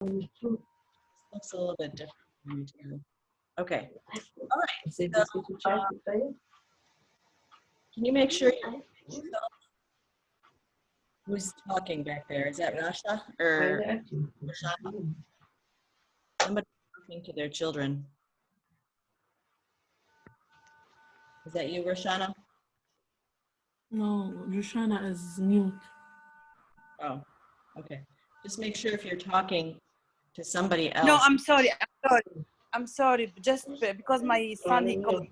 Looks a little bit different from you too. Okay. All right. So, can you make sure who's talking back there? Is that Rasha or Rashana? Somebody talking to their children. Is that you, Rashana? No, Roshana is mute. Oh, okay. Just make sure if you're talking to somebody else. No, I'm sorry. I'm sorry. Just because my son, he called.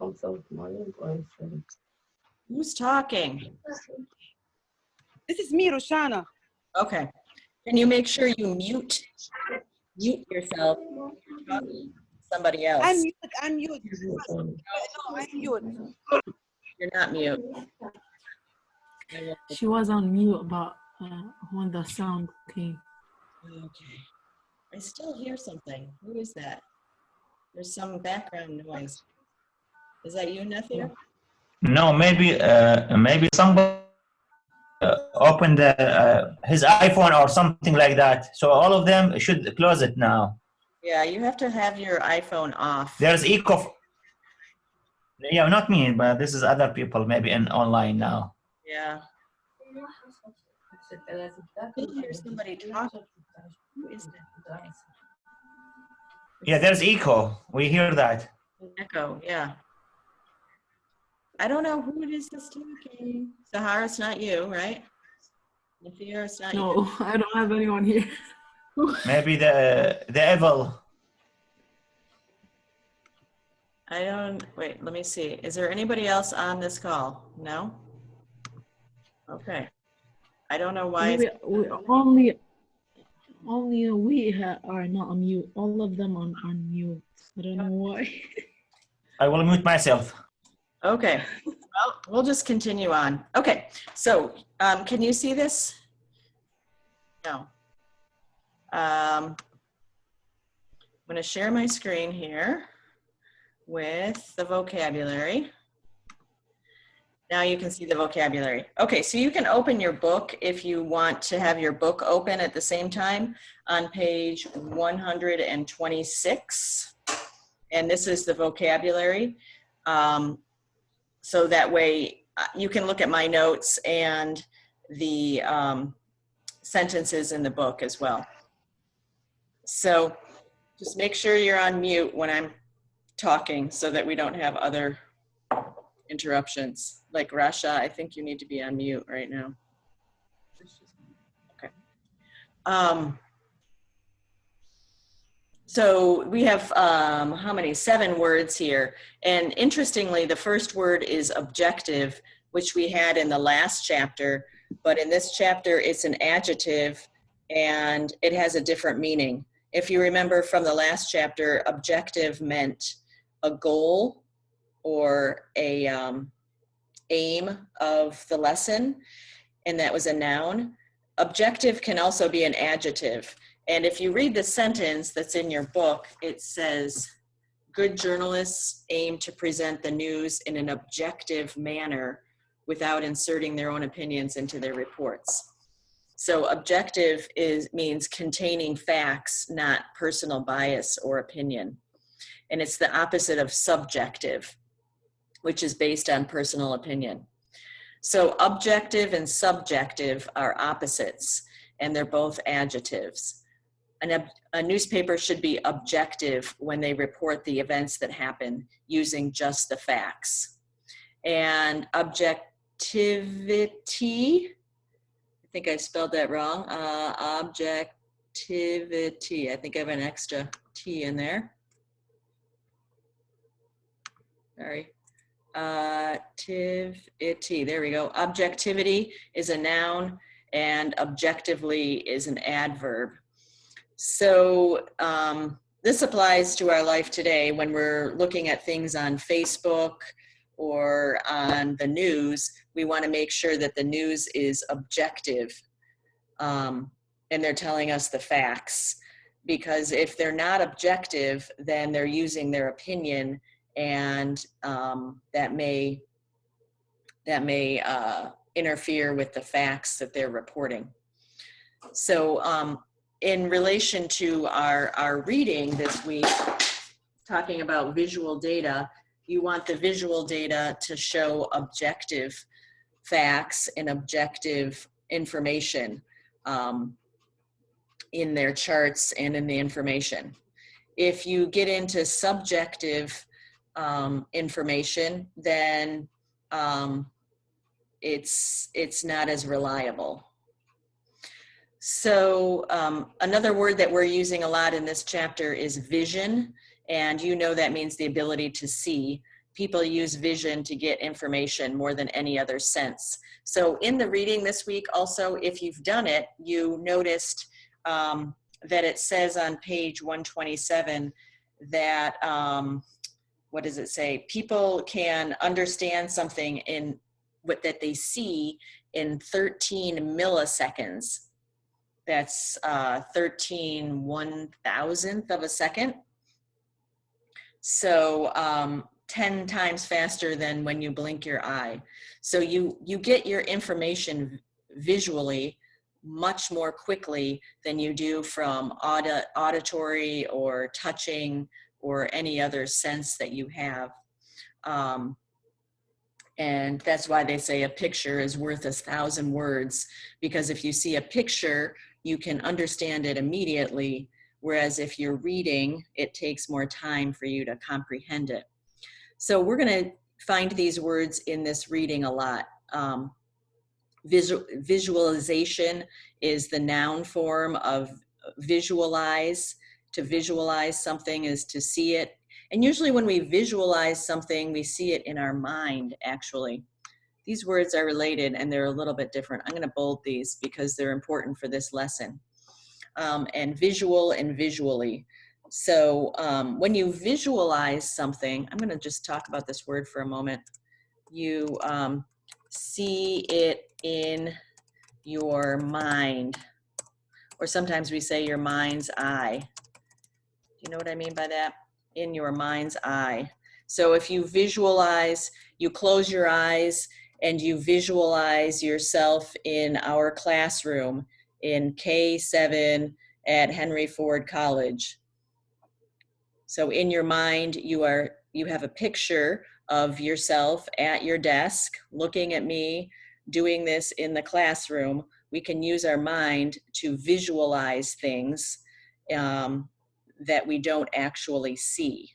Who's talking? This is me, Roshana. Okay. Can you make sure you mute yourself? Somebody else. I'm mute. No, I'm mute. You're not mute. She was on mute about when the sound came. Okay. I still hear something. Who is that? There's some background noise. Is that you, Nathir? No, maybe somebody opened his iPhone or something like that. So all of them should close it now. Yeah, you have to have your iPhone off. There's echo. Yeah, not me, but this is other people maybe in online now. Yeah. I still hear somebody talking. Who is that? Yeah, there's echo. We hear that. Echo, yeah. I don't know who it is that's talking. Sahara, it's not you, right? Nathir, it's not you. No, I don't have anyone here. Maybe the evil. I don't, wait, let me see. Is there anybody else on this call? No? Okay. I don't know why. Only we are not on mute. All of them are on mute. I don't know why. I will mute myself. Okay. Well, we'll just continue on. Okay. So, can you see this? No. I'm going to share my screen here with the vocabulary. Now you can see the vocabulary. Okay, so you can open your book if you want to have your book open at the same time on page 126. And this is the vocabulary. So that way you can look at my notes and the sentences in the book as well. So just make sure you're on mute when I'm talking so that we don't have other interruptions. Like Rasha, I think you need to be on mute right now. Okay. So we have how many? 7 words here. And interestingly, the first word is objective, which we had in the last chapter. But in this chapter, it's an adjective and it has a different meaning. If you remember from the last chapter, objective meant a goal or a aim of the lesson, and that was a noun. Objective can also be an adjective. And if you read the sentence that's in your book, it says, good journalists aim to present the news in an objective manner without inserting their own opinions into their reports. So objective means containing facts, not personal bias or opinion. And it's the opposite of subjective, which is based on personal opinion. So objective and subjective are opposites, and they're both adjectives. A newspaper should be objective when they report the events that happen using just the facts. And objectivity, I think I spelled that wrong, objectivity, I think I have an extra T in there. Sorry. Activity, there we go. Objectivity is a noun and objectively is an adverb. So this applies to our life today when we're looking at things on Facebook or on the news. We want to make sure that the news is objective and they're telling us the facts, because if they're not objective, then they're using their opinion, and that may interfere with the facts that they're reporting. So in relation to our reading this week, talking about visual data, you want the visual data to show objective facts and objective information in their charts and in the information. If you get into subjective information, then it's not as reliable. So another word that we're using a lot in this chapter is vision, and you know that means the ability to see. People use vision to get information more than any other sense. So in the reading this week also, if you've done it, you noticed that it says on page 127 that, what does it say? People can understand something in what that they see in 13 milliseconds. That's 13 1,000th of a second. So 10 times faster than when you blink your eye. So you get your information visually much more quickly than you do from auditory or touching or any other sense that you have. And that's why they say a picture is worth 1,000 words, because if you see a picture, you can understand it immediately, whereas if you're reading, it takes more time for you to comprehend it. So we're going to find these words in this reading a lot. Visualization is the noun form of visualize. To visualize something is to see it. And usually when we visualize something, we see it in our mind, actually. These words are related and they're a little bit different. I'm going to bold these because they're important for this lesson. And visual and visually. So when you visualize something, I'm going to just talk about this word for a moment. You see it in your mind, or sometimes we say your mind's eye. Do you know what I mean by that? In your mind's eye. So if you visualize, you close your eyes and you visualize yourself in our classroom in K7 at Henry Ford College. So in your mind, you have a picture of yourself at your desk, looking at me, doing this in the classroom. We can use our mind to visualize things that we don't actually see.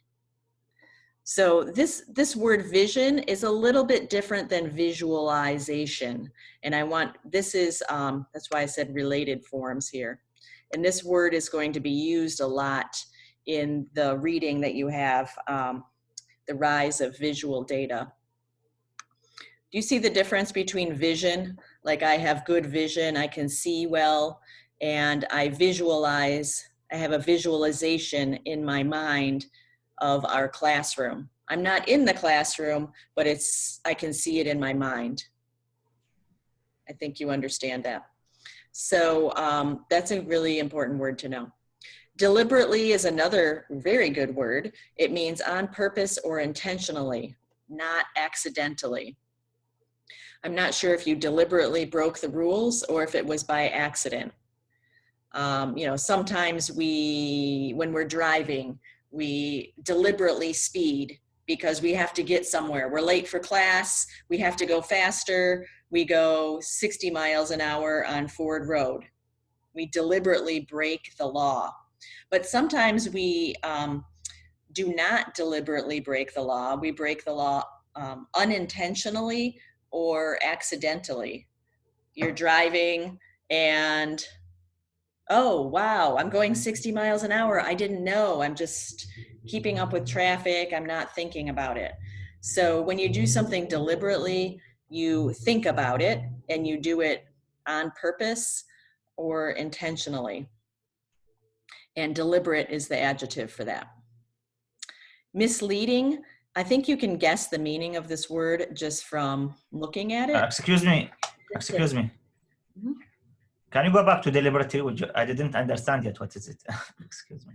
So this word vision is a little bit different than visualization. And this is, that's why I said related forms here. And this word is going to be used a lot in the reading that you have, the rise of visual data. Do you see the difference between vision? Like I have good vision, I can see well, and I have a visualization in my mind of our classroom. I'm not in the classroom, but I can see it in my mind. I think you understand that. So that's a really important word to know. Deliberately is another very good word. It means on purpose or intentionally, not accidentally. I'm not sure if you deliberately broke the rules or if it was by accident. Sometimes when we're driving, we deliberately speed because we have to get somewhere. We're late for class, we have to go faster. We go 60 miles an hour on Ford Road. We deliberately break the law. But sometimes we do not deliberately break the law. We break the law unintentionally or accidentally. You're driving and, oh, wow, I'm going 60 miles an hour. I didn't know. I'm just keeping up with traffic. I'm not thinking about it. So when you do something deliberately, you think about it and you do it on purpose or intentionally. And deliberate is the adjective for that. Misleading, I think you can guess the meaning of this word just from looking at it. Excuse me. Mm-hmm. Can you go back to deliberately? I didn't understand yet. What is it? Excuse me.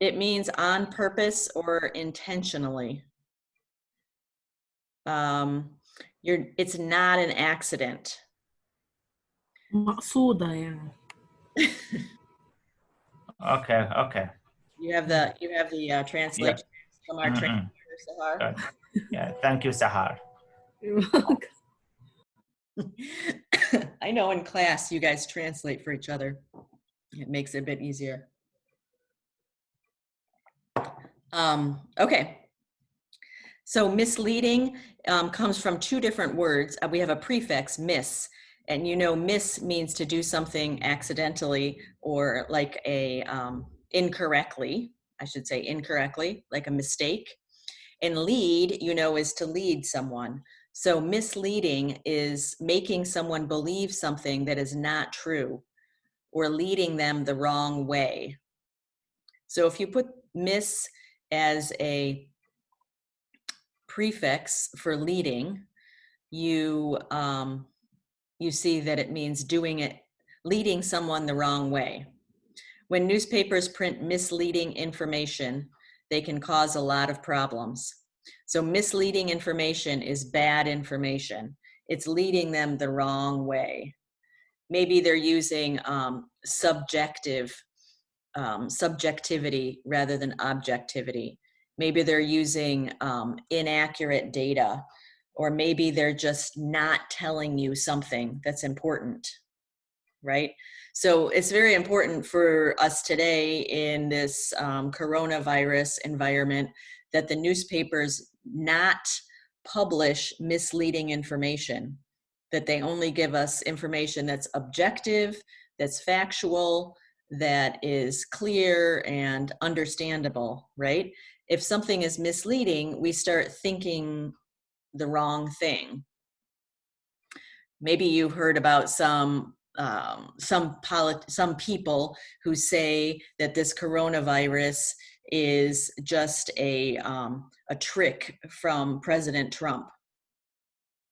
It means on purpose or intentionally. It's not an accident. مقصودة يعني. Okay, okay. You have the translation from our translator, Sahar. Good. Yeah, thank you, Sahar. You're welcome. I know in class you guys translate for each other. It makes it a bit easier. Okay. So misleading comes from two different words. We have a prefix, miss, and you know miss means to do something accidentally or like a incorrectly, I should say incorrectly, like a mistake. And lead, you know, is to lead someone. So misleading is making someone believe something that is not true or leading them the wrong way. So if you put miss as a prefix for leading, you see that it means doing it, leading someone the wrong way. When newspapers print misleading information, they can cause a lot of problems. So misleading information is bad information. It's leading them the wrong way. Maybe they're using subjectivity rather than objectivity. Maybe they're using inaccurate data, or maybe they're just not telling you something that's important, right? So it's very important for us today in this coronavirus environment that the newspapers not publish misleading information, that they only give us information that's objective, that's factual, that is clear and understandable, right? If something is misleading, we start thinking the wrong thing. Maybe you heard about some people who say that this coronavirus is just a trick from President Trump.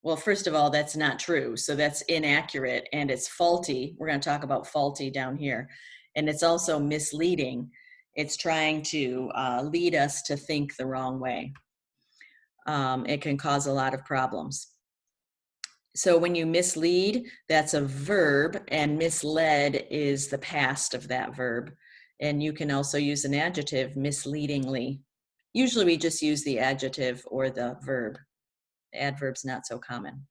Well, first of all, that's not true. So that's inaccurate and it's faulty. We're going to talk about faulty down here. And it's also misleading. It's trying to lead us to think the wrong way. It can cause a lot of problems. So when you mislead, that's a verb, and misled is the past of that verb. And you can also use an adjective, misleadingly. Usually we just use the adjective or the verb. The adverb's not so common.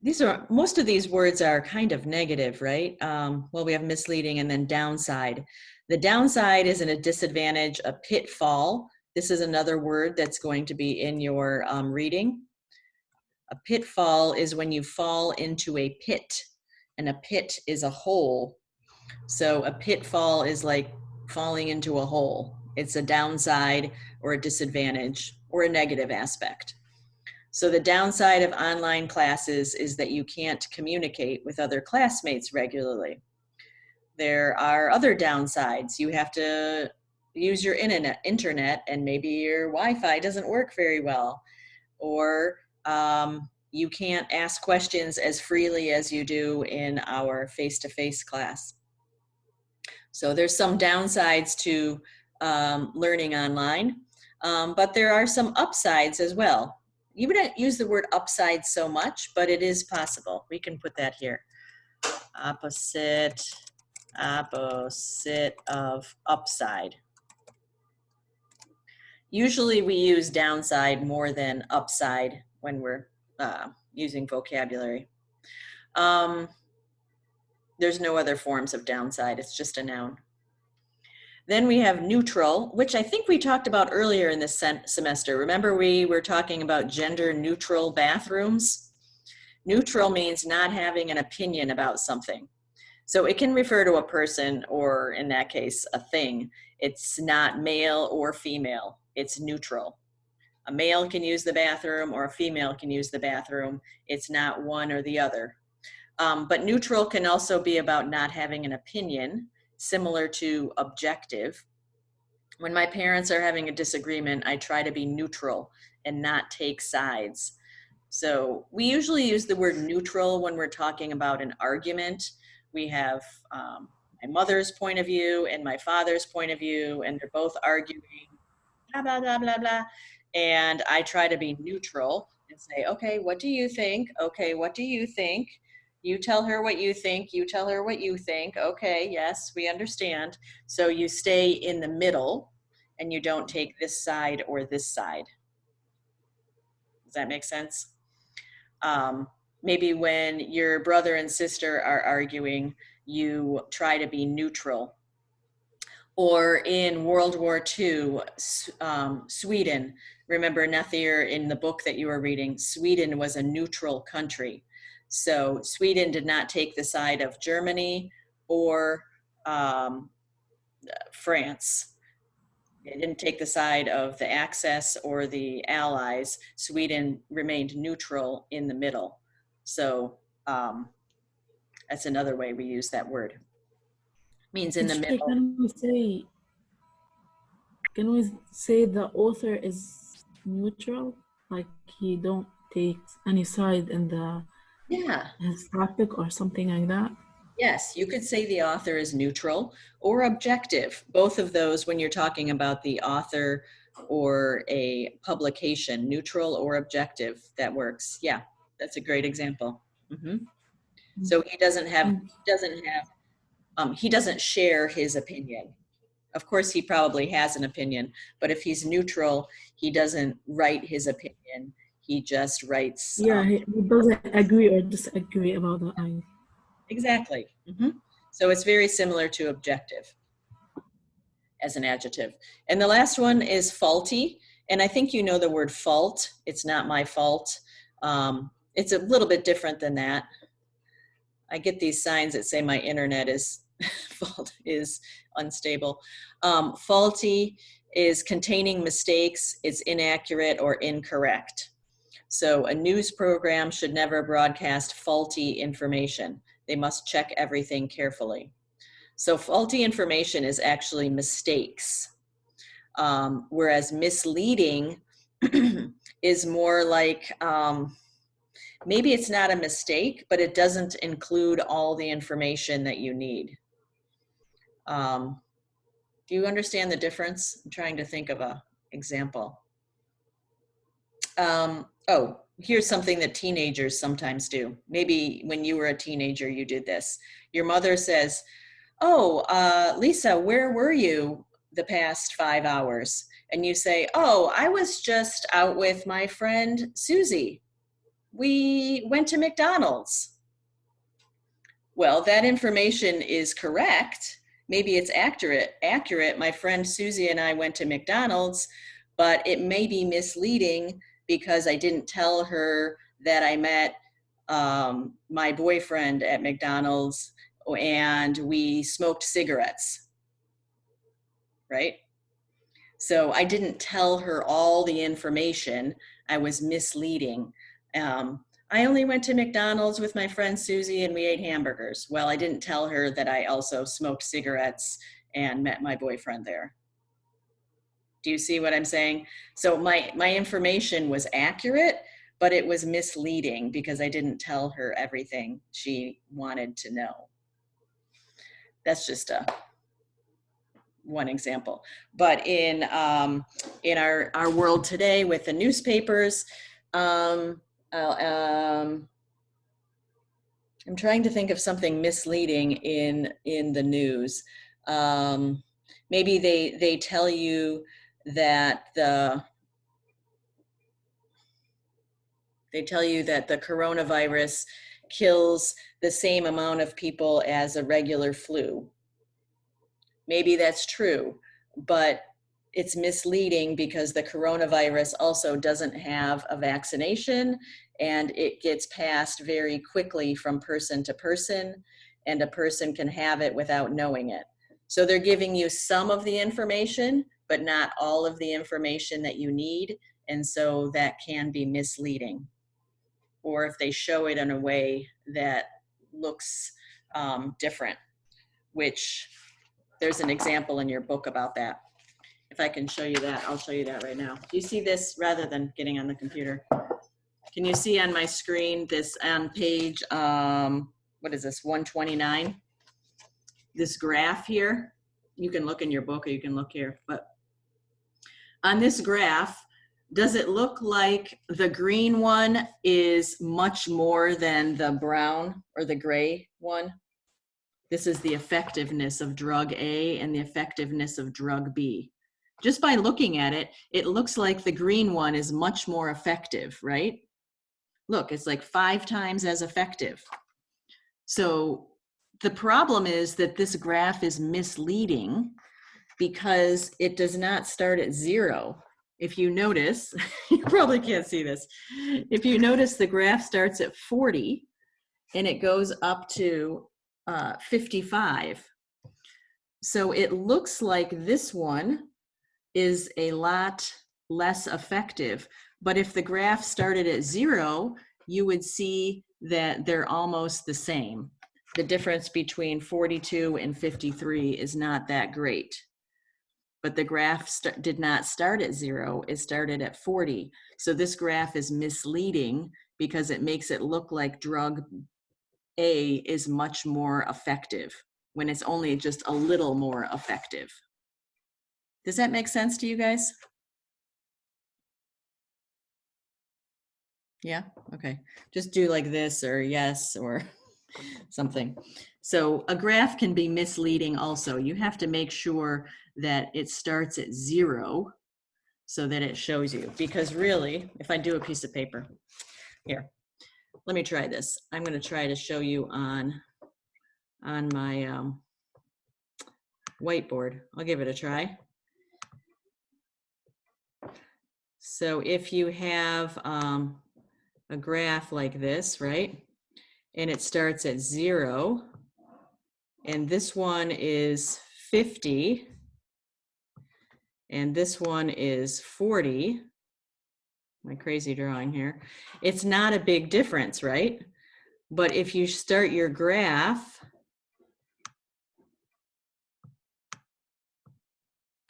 Most of these words are kind of negative, right? Well, we have misleading and then downside. The downside is a disadvantage, a pitfall. This is another word that's going to be in your reading. A pitfall is when you fall into a pit, and a pit is a hole. So a pitfall is like falling into a hole. It's a downside or a disadvantage or a negative aspect. So the downside of online classes is that you can't communicate with other classmates regularly. There are other downsides. You have to use your internet, and maybe your Wi-Fi doesn't work very well, or you can't ask questions as freely as you do in our face-to-face class. So there's some downsides to learning online, but there are some upsides as well. You wouldn't use the word upside so much, but it is possible. We can put that here. Opposite of upside. Usually we use downside more than upside when we're using vocabulary. There's no other forms of downside. It's just a noun. Then we have neutral, which I think we talked about earlier in this semester. Remember we were talking about gender neutral bathrooms? Neutral means not having an opinion about something. So it can refer to a person, or in that case, a thing. It's not male or female. It's neutral. A male can use the bathroom or a female can use the bathroom. It's not one or the other. But neutral can also be about not having an opinion, similar to objective. When my parents are having a disagreement, I try to be neutral and not take sides. So we usually use the word neutral when we're talking about an argument. We have my mother's point of view and my father's point of view, and they're both arguing, blah, blah, blah, blah, blah. And I try to be neutral and say, okay, what do you think? Okay, what do you think? You tell her what you think, you tell her what you think. Okay, yes, we understand. So you stay in the middle and you don't take this side or this side. Does that make sense? Maybe when your brother and sister are arguing, you try to be neutral. Or in World War II, Sweden, remember Nathir in the book that you were reading, Sweden was a neutral country. So Sweden did not take the side of Germany or France. It didn't take the side of the Axis or the Allies. Sweden remained neutral in the middle. So that's another way we use that word. Means in the Miss Shay, middle. can we say the author is neutral? Like he don't take any side in his topic or something like that? Yes, you could say the author is neutral or objective. Both of those when you're talking about the author or a publication, neutral or objective, that works. Yeah, that's a great example. So he doesn't share his opinion. Of course, he probably has an opinion, but if he's neutral, he doesn't write his opinion. He just writes. Yeah, he doesn't agree or disagree about that. Exactly. So it's very similar to objective as an adjective. And the last one is faulty. And I think you know the word fault. It's not my fault. It's a little bit different than that. I get these signs that say my internet is unstable. Faulty is containing mistakes. It's inaccurate or incorrect. So a news program should never broadcast faulty information. They must check everything carefully. So faulty information is actually mistakes, whereas misleading is more like, maybe it's not a mistake, but it doesn't include all the information that you need. Do you understand the difference? I'm trying to think of an example. Oh, here's something that teenagers sometimes do. Maybe when you were a teenager, you did this. Your mother says, oh, Lisa, where were you the past 5 hours? And you say, oh, I was just out with my friend Susie. We went to McDonald's. Well, that information is correct. Maybe it's accurate. My friend Susie and I went to McDonald's, but it may be misleading because I didn't tell her that I met my boyfriend at McDonald's and we smoked cigarettes, right? So I didn't tell her all the information. I was misleading. I only went to McDonald's with my friend Susie and we ate hamburgers. Well, I didn't tell her that I also smoked cigarettes and met my boyfriend there. Do you see what I'm saying? So my information was accurate, but it was misleading because I didn't tell her everything she wanted to know. That's just one example. But in our world today with the newspapers, I'm trying to think of something misleading in the news. Maybe they tell you that the coronavirus kills the same amount of people as a regular flu. Maybe that's true, but it's misleading because the coronavirus also doesn't have a vaccination and it gets passed very quickly from person to person, and a person can have it without knowing it. So they're giving you some of the information, but not all of the information that you need. And so that can be misleading. Or if they show it in a way that looks different, which there's an example in your book about that. If I can show you that, I'll show you that right now. Do you see this rather than getting on the computer? Can you see on my screen this on page, what is this, 129? This graph here, you can look in your book or you can look here, but on this graph, Does it look like the green one is much more than the brown or the gray one? This is the effectiveness of drug A and the effectiveness of drug B. Just by looking at it, it looks like the green one is much more effective, right? Look, it's like 5 times as effective. So the problem is that this graph is misleading because it does not start at 0. If you notice, you probably can't see this. If you notice, the graph starts at 40 and it goes up to 55. So it looks like this one is a lot less effective. But if the graph started at 0, you would see that they're almost the same. The difference between 42 and 53 is not that great. But the graph did not start at 0, it started at 40. So this graph is misleading because it makes it look like drug A is much more effective when it's only just a little more effective. Does that make sense to you guys? Yeah, okay. Just do like this or yes or something. So a graph can be misleading also. You have to make sure that it starts at 0 so that it shows you. Because really, if I do a piece of paper, here, let me try this. I'm going to try to show you on my whiteboard. I'll give it a try. So if you have a graph like this, right? And it starts at 0, and this one is 50, and this one is 40. My crazy drawing here. It's not a big difference, right? But if you start your graph,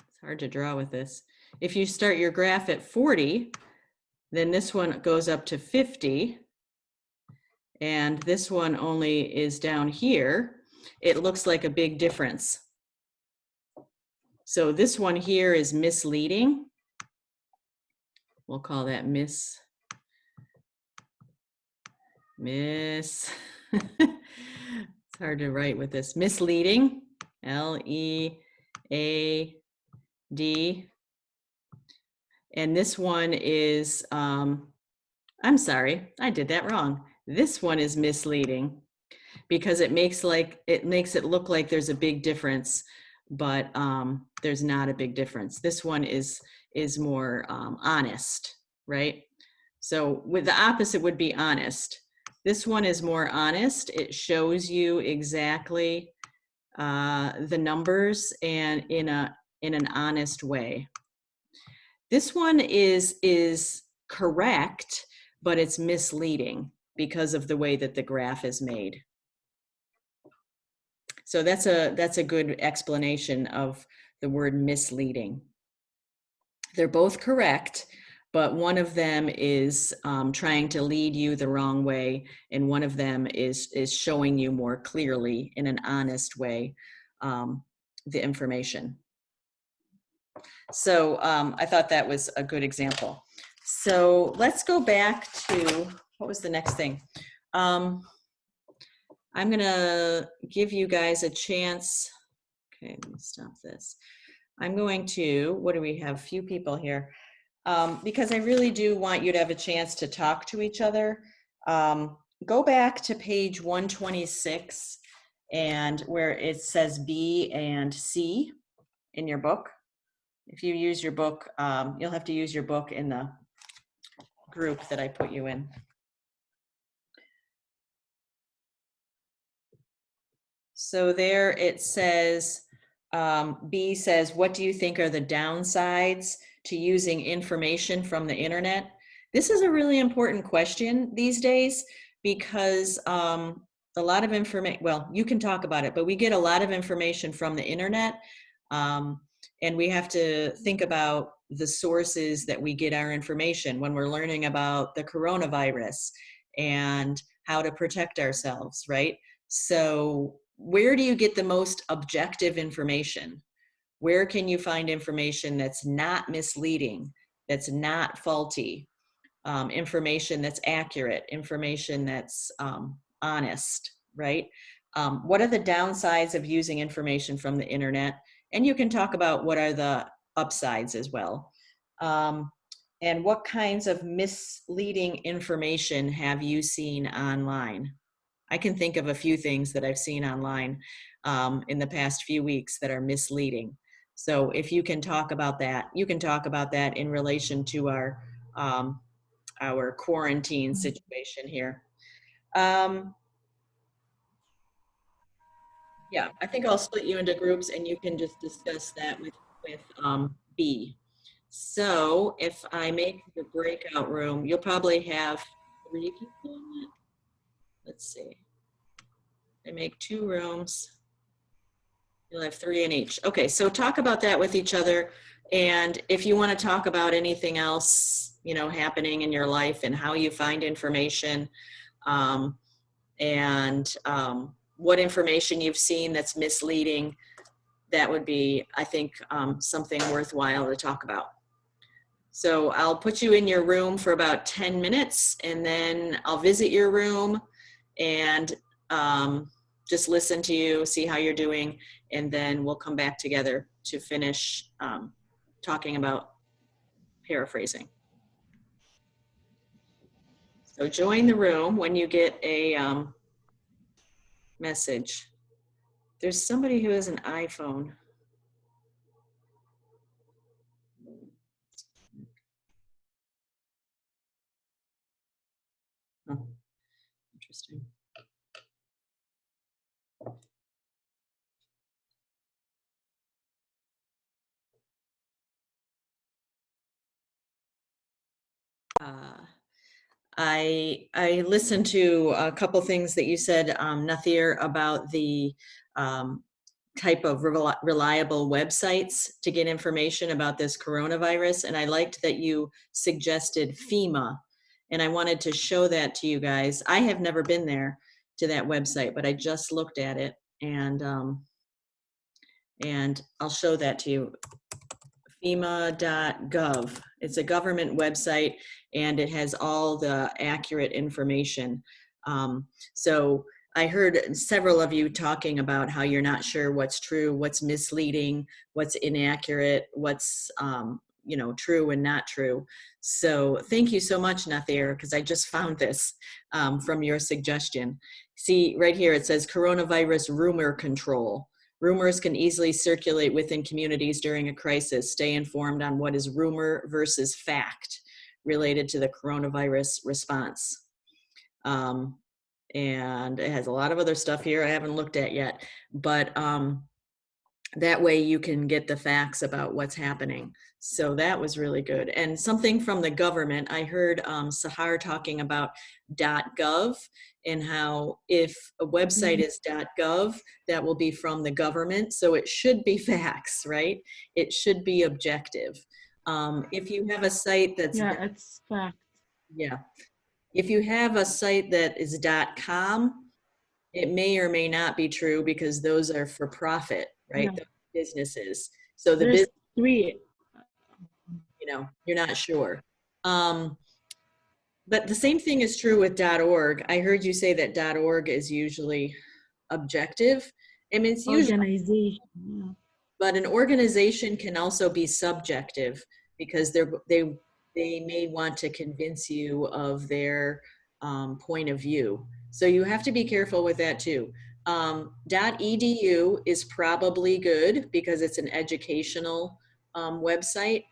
it's hard to draw with this. If you start your graph at 40, then this one goes up to 50, and this one only is down here. It looks like a big difference. So this one here is misleading. We'll call that it's hard to write with this. Misleading, L-E-A-D. And this one is, I'm sorry, I did that wrong. This one is misleading because it makes it look like there's a big difference, but there's not a big difference. This one is more honest, right? So with the opposite would be honest. This one is more honest. It shows you exactly the numbers and in an honest way. This one is correct, but it's misleading because of the way that the graph is made. So that's a good explanation of the word misleading. They're both correct, but one of them is trying to lead you the wrong way, and one of them is showing you more clearly in an honest way the information. So I thought that was a good example. So let's go back to, what was the next thing? I'm gonna give you guys a chance. Okay, let me stop this. I'm going to, what do we have? A few people here. Because I really do want you to have a chance to talk to each other. Go back to page 126 and where it says B and C in your book. If you use your book, you'll have to use your book in the group that I put you in. So there it says, B says, what do you think are the downsides to using information from the internet? This is a really important question these days because a lot of information, well, you can talk about it, but we get a lot of information from the internet. And we have to think about the sources that we get our information when we're learning about the coronavirus and how to protect ourselves, right? So where do you get the most objective information? Where can you find information that's not misleading, that's not faulty, information that's accurate, information that's honest, right? What are the downsides of using information from the internet? And you can talk about what are the upsides as well. And what kinds of misleading information have you seen online? I can think of a few things that I've seen online in the past few weeks that are misleading. So if you can talk about that, you can talk about that in relation to our quarantine situation here. Yeah, I think I'll split you into groups and you can just discuss that with B. So if I make the breakout room, you'll probably have 3 people in it. Let's see. I make 2 rooms. You'll have 3 in each. Okay, so talk about that with each other. And if you want to talk about anything else, you know, happening in your life and how you find information, what information you've seen that's misleading, that would be, I think, something worthwhile to talk about. So I'll put you in your room for about 10 minutes and then I'll visit your room and just listen to you, see how you're doing, and then we'll come back together to finish talking about paraphrasing. So join the room when you get a message. There's somebody who has an iPhone. Huh. Interesting. I listened to a couple things that you said, Nathir, about the type of reliable websites to get information about this coronavirus. And I liked that you suggested FEMA. And I wanted to show that to you guys. I have never been there to that website, but I just looked at it and I'll show that to you. FEMA.gov. It's a government website and it has all the accurate information. So I heard several of you talking about how you're not sure what's true, what's misleading, what's inaccurate, what's you know, true and not true. So thank you so much, Nathir, because I just found this from your suggestion. See, right here it says coronavirus rumor control. Rumors can easily circulate within communities during a crisis. Stay informed on what is rumor versus fact related to the coronavirus response. And it has a lot of other stuff here I haven't looked at yet, but that way you can get the facts about what's happening. So that was really good. And something from the government, I heard Sahar talking about .gov and how if a website is .gov, that will be from the government. So it should be facts, right? It should be objective. If you have a site that's... Yeah, it's fact. Yeah. If you have a site that is .com, it may or may not be true because those are for profit, right? Yeah. The businesses. So the There's business, 3. you know, you're not sure. But the same thing is true with .org. I heard you say that .org is usually objective. I mean, it's usually, Organization. Yeah. but an organization can also be subjective because they may want to convince you of their point of view. So you have to be careful with that too. .edu is probably good because it's an educational website.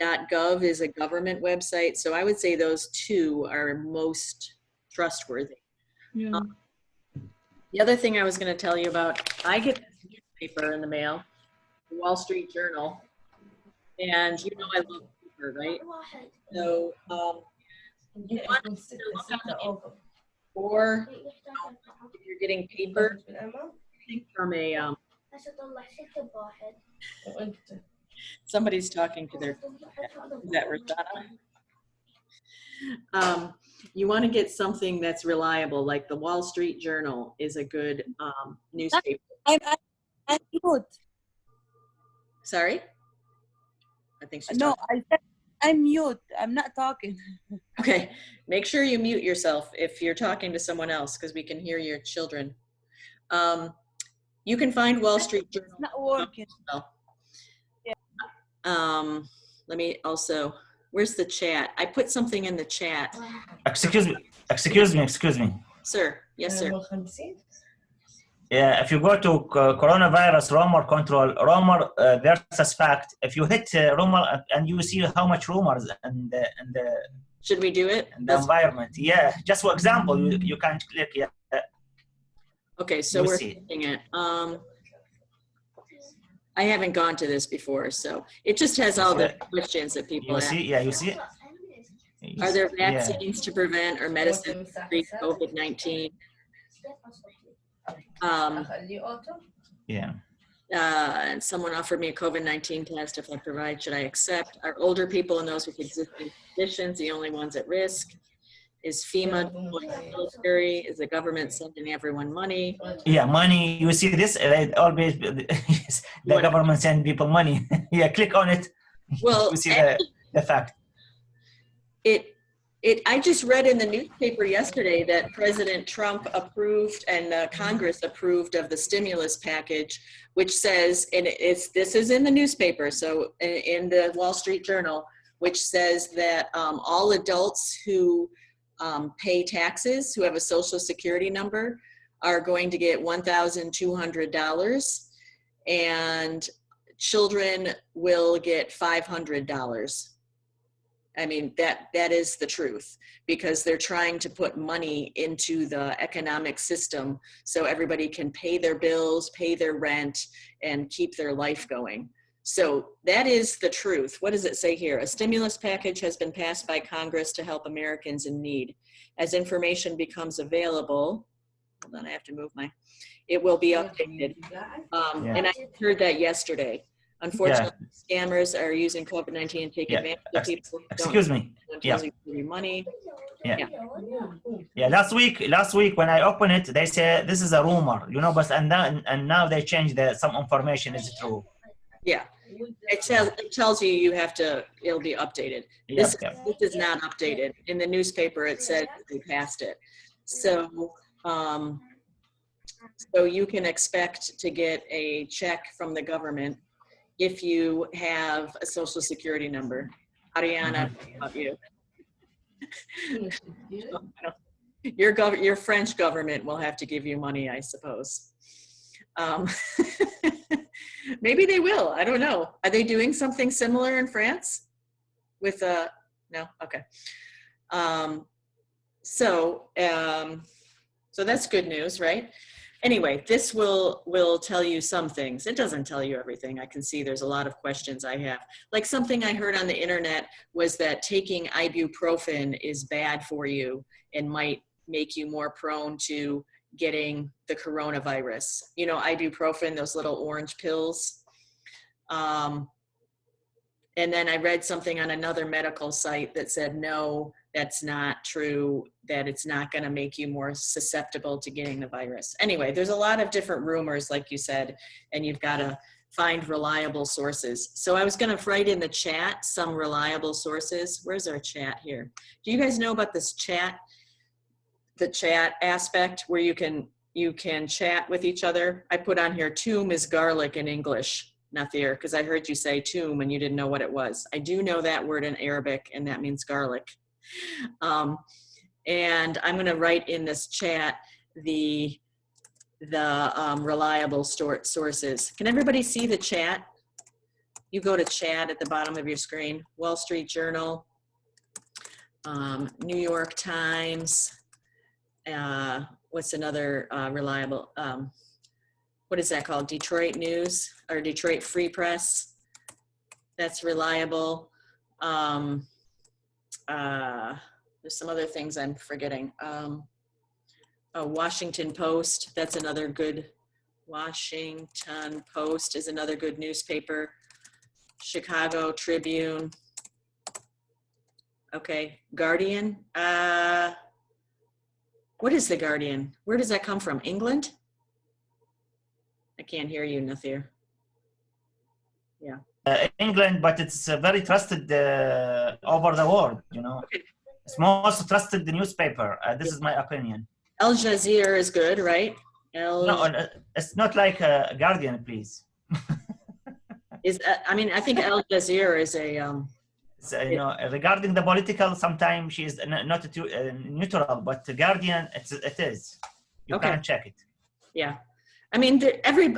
.gov is a government website. So I would say those 2 are most trustworthy. Yeah. The other thing I was going to tell you about, I get this newspaper in the mail, the Wall Street Journal, and you know I love paper, right? So you want to look up the or if you're getting paper from a somebody's talking to their is that Rosanna? You want to get something that's reliable, like the Wall Street Journal is a good newspaper. I'm good. Sorry? I think she's No, talking. I said I'm mute. I'm not talking. Okay, make sure you mute yourself if you're talking to someone else because we can hear your children. You can find Wall Street Journal. It's not working. Let me also, where's the chat? I put something in the chat. Excuse me. Sir, yes, sir. Yeah, if you go to coronavirus rumor control, rumor versus fact, if you hit rumor and you see how much rumors and the Should we do it? environment, yeah. Just for example, you can click, yeah. Okay, so we're looking at, I haven't gone to this before, so it just has all the questions that people ask. You see it? Are there vaccines to prevent or medicine to treat COVID-19? And someone offered me a COVID-19 test. If I provide, should I accept? Are older people and those with existing conditions the only ones at risk? Is FEMA deploying the military? Is the government sending everyone money? Yeah, money. You see this? Always the government send people money. Yeah, click on it. Well, you see the fact. I just read in the newspaper yesterday that President Trump approved and Congress approved of the stimulus package, which says, and this is in the newspaper, so in the Wall Street Journal, which says that all adults who pay taxes, who have a social security number, are going to get $1,200, and children will get $500. I mean, that is the truth, because they're trying to put money into the economic system so everybody can pay their bills, pay their rent, and keep their life going. So that is the truth. What does it say here? A stimulus package has been passed by Congress to help Americans in need. As information becomes available, hold on, I have to move it will be updated. And I heard that yesterday. Unfortunately, scammers are using COVID-19 and take advantage of people. Excuse me. Money. Yeah. Last week when I opened it, they say this is a rumor, but and now they changed some information is true. Yeah. It tells you have to. It'll be updated. This is not updated. In the newspaper, it said they passed it. So you can expect to get a check from the government if you have a social security number. Ariana, about you. Your French government will have to give you money, I suppose. Maybe they will, I don't know. Are they doing something similar in France? With no, okay. So that's good news, right? Anyway, this will tell you some things. It doesn't tell you everything. I can see there's a lot of questions I have. Like something I heard on the internet was that taking ibuprofen is bad for you and might make you more prone to getting the coronavirus. Ibuprofen, those little orange pills. And then I read something on another medical site that said, no, that's not true, that it's not going to make you more susceptible to getting the virus. Anyway, there's a lot of different rumors, like you said, and you've got to find reliable sources. So I was going to write in the chat some reliable sources. Where's our chat here? Do you guys know about this chat, the chat aspect where you can chat with each other? I put on here, tomb is garlic in English, Nathir, because I heard you say tomb and you didn't know what it was. I do know that word in Arabic, and that means garlic. And I'm going to write in this chat the reliable sources. Can everybody see the chat? You go to chat at the bottom of your screen. Wall Street Journal, New York Times. What's another reliable? What is that called? Detroit News or Detroit Free Press. That's reliable. There's some other things I'm forgetting. Washington Post, that's another good, Washington Post is another good newspaper. Chicago Tribune. Okay, Guardian. What is the Guardian? Where does that come from? England? I can't hear you, Nathir. Yeah. England, but it's very trusted over the world, you know. It's most trusted newspaper. This is my opinion. Al Jazeera is good, right? No, it's not like Guardian, please. I mean, I think Al Jazeera is a... So, you know, regarding the political, sometimes she is not neutral, but the Guardian, it is. You can check it. Yeah. I mean,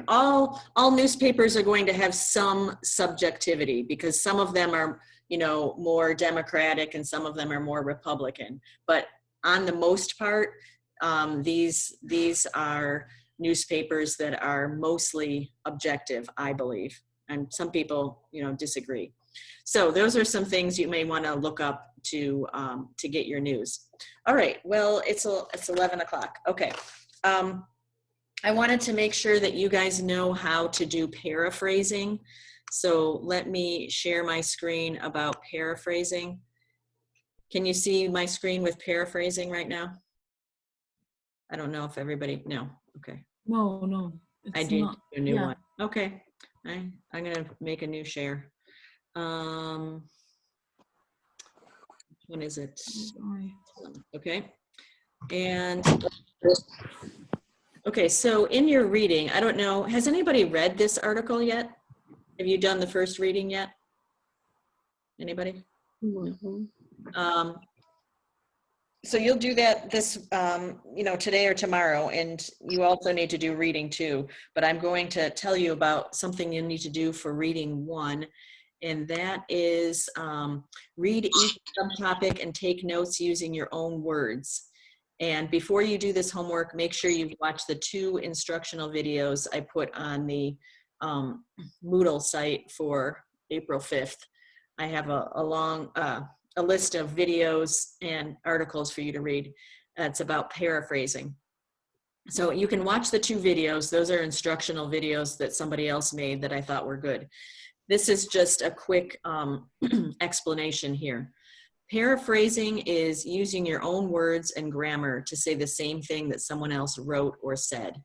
all newspapers are going to have some subjectivity because some of them are, you know, more Democratic and some of them are more Republican. But on the most part, these are newspapers that are mostly objective, I believe. And some people, you know, disagree. So those are some things you may want to look up to get your news. All right. Well, it's 11 o'clock. Okay. I wanted to make sure that you guys know how to do paraphrasing. So let me share my screen about paraphrasing. Can you see my screen with paraphrasing right now? I don't know if everybody, no. Okay. No. I did a new one. Okay. I'm going to make a new share. When is it? Okay. And okay, so in your reading, I don't know, has anybody read this article yet? Have you done the first reading yet? Anybody? So you'll do that you know, today or tomorrow, and you also need to do reading 2, but I'm going to tell you about something you need to do for reading 1, and that is read each subtopic and take notes using your own words. And before you do this homework, make sure you've watched the 2 instructional videos I put on the Moodle site for April 5th. I have a long a list of videos and articles for you to read. That's about paraphrasing. So you can watch the 2 videos. Those are instructional videos that somebody else made that I thought were good. This is just a quick explanation here. Paraphrasing is using your own words and grammar to say the same thing that someone else wrote or said.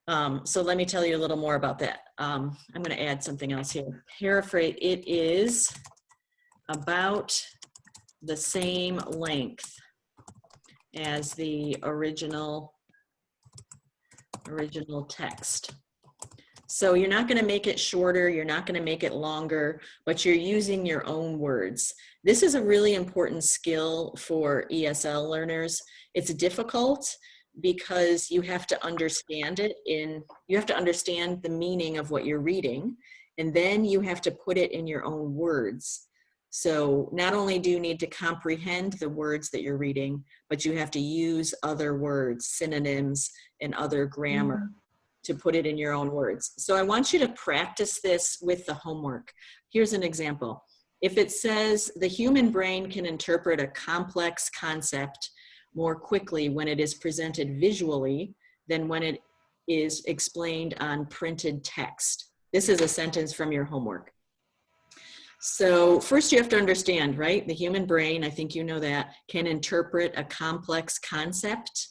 So let me tell you a little more about that. I'm going to add something else here. Paraphrase, it is about the same length as the original text. So you're not going to make it shorter, you're not going to make it longer, but you're using your own words. This is a really important skill for ESL learners. It's difficult because you have to understand it you have to understand the meaning of what you're reading, and then you have to put it in your own words. So not only do you need to comprehend the words that you're reading, but you have to use other words, synonyms, and other grammar to put it in your own words. So I want you to practice this with the homework. Here's an example. If it says the human brain can interpret a complex concept more quickly when it is presented visually than when it is explained on printed text. This is a sentence from your homework. So first you have to understand, right? The human brain, I think you know that, can interpret a complex concept.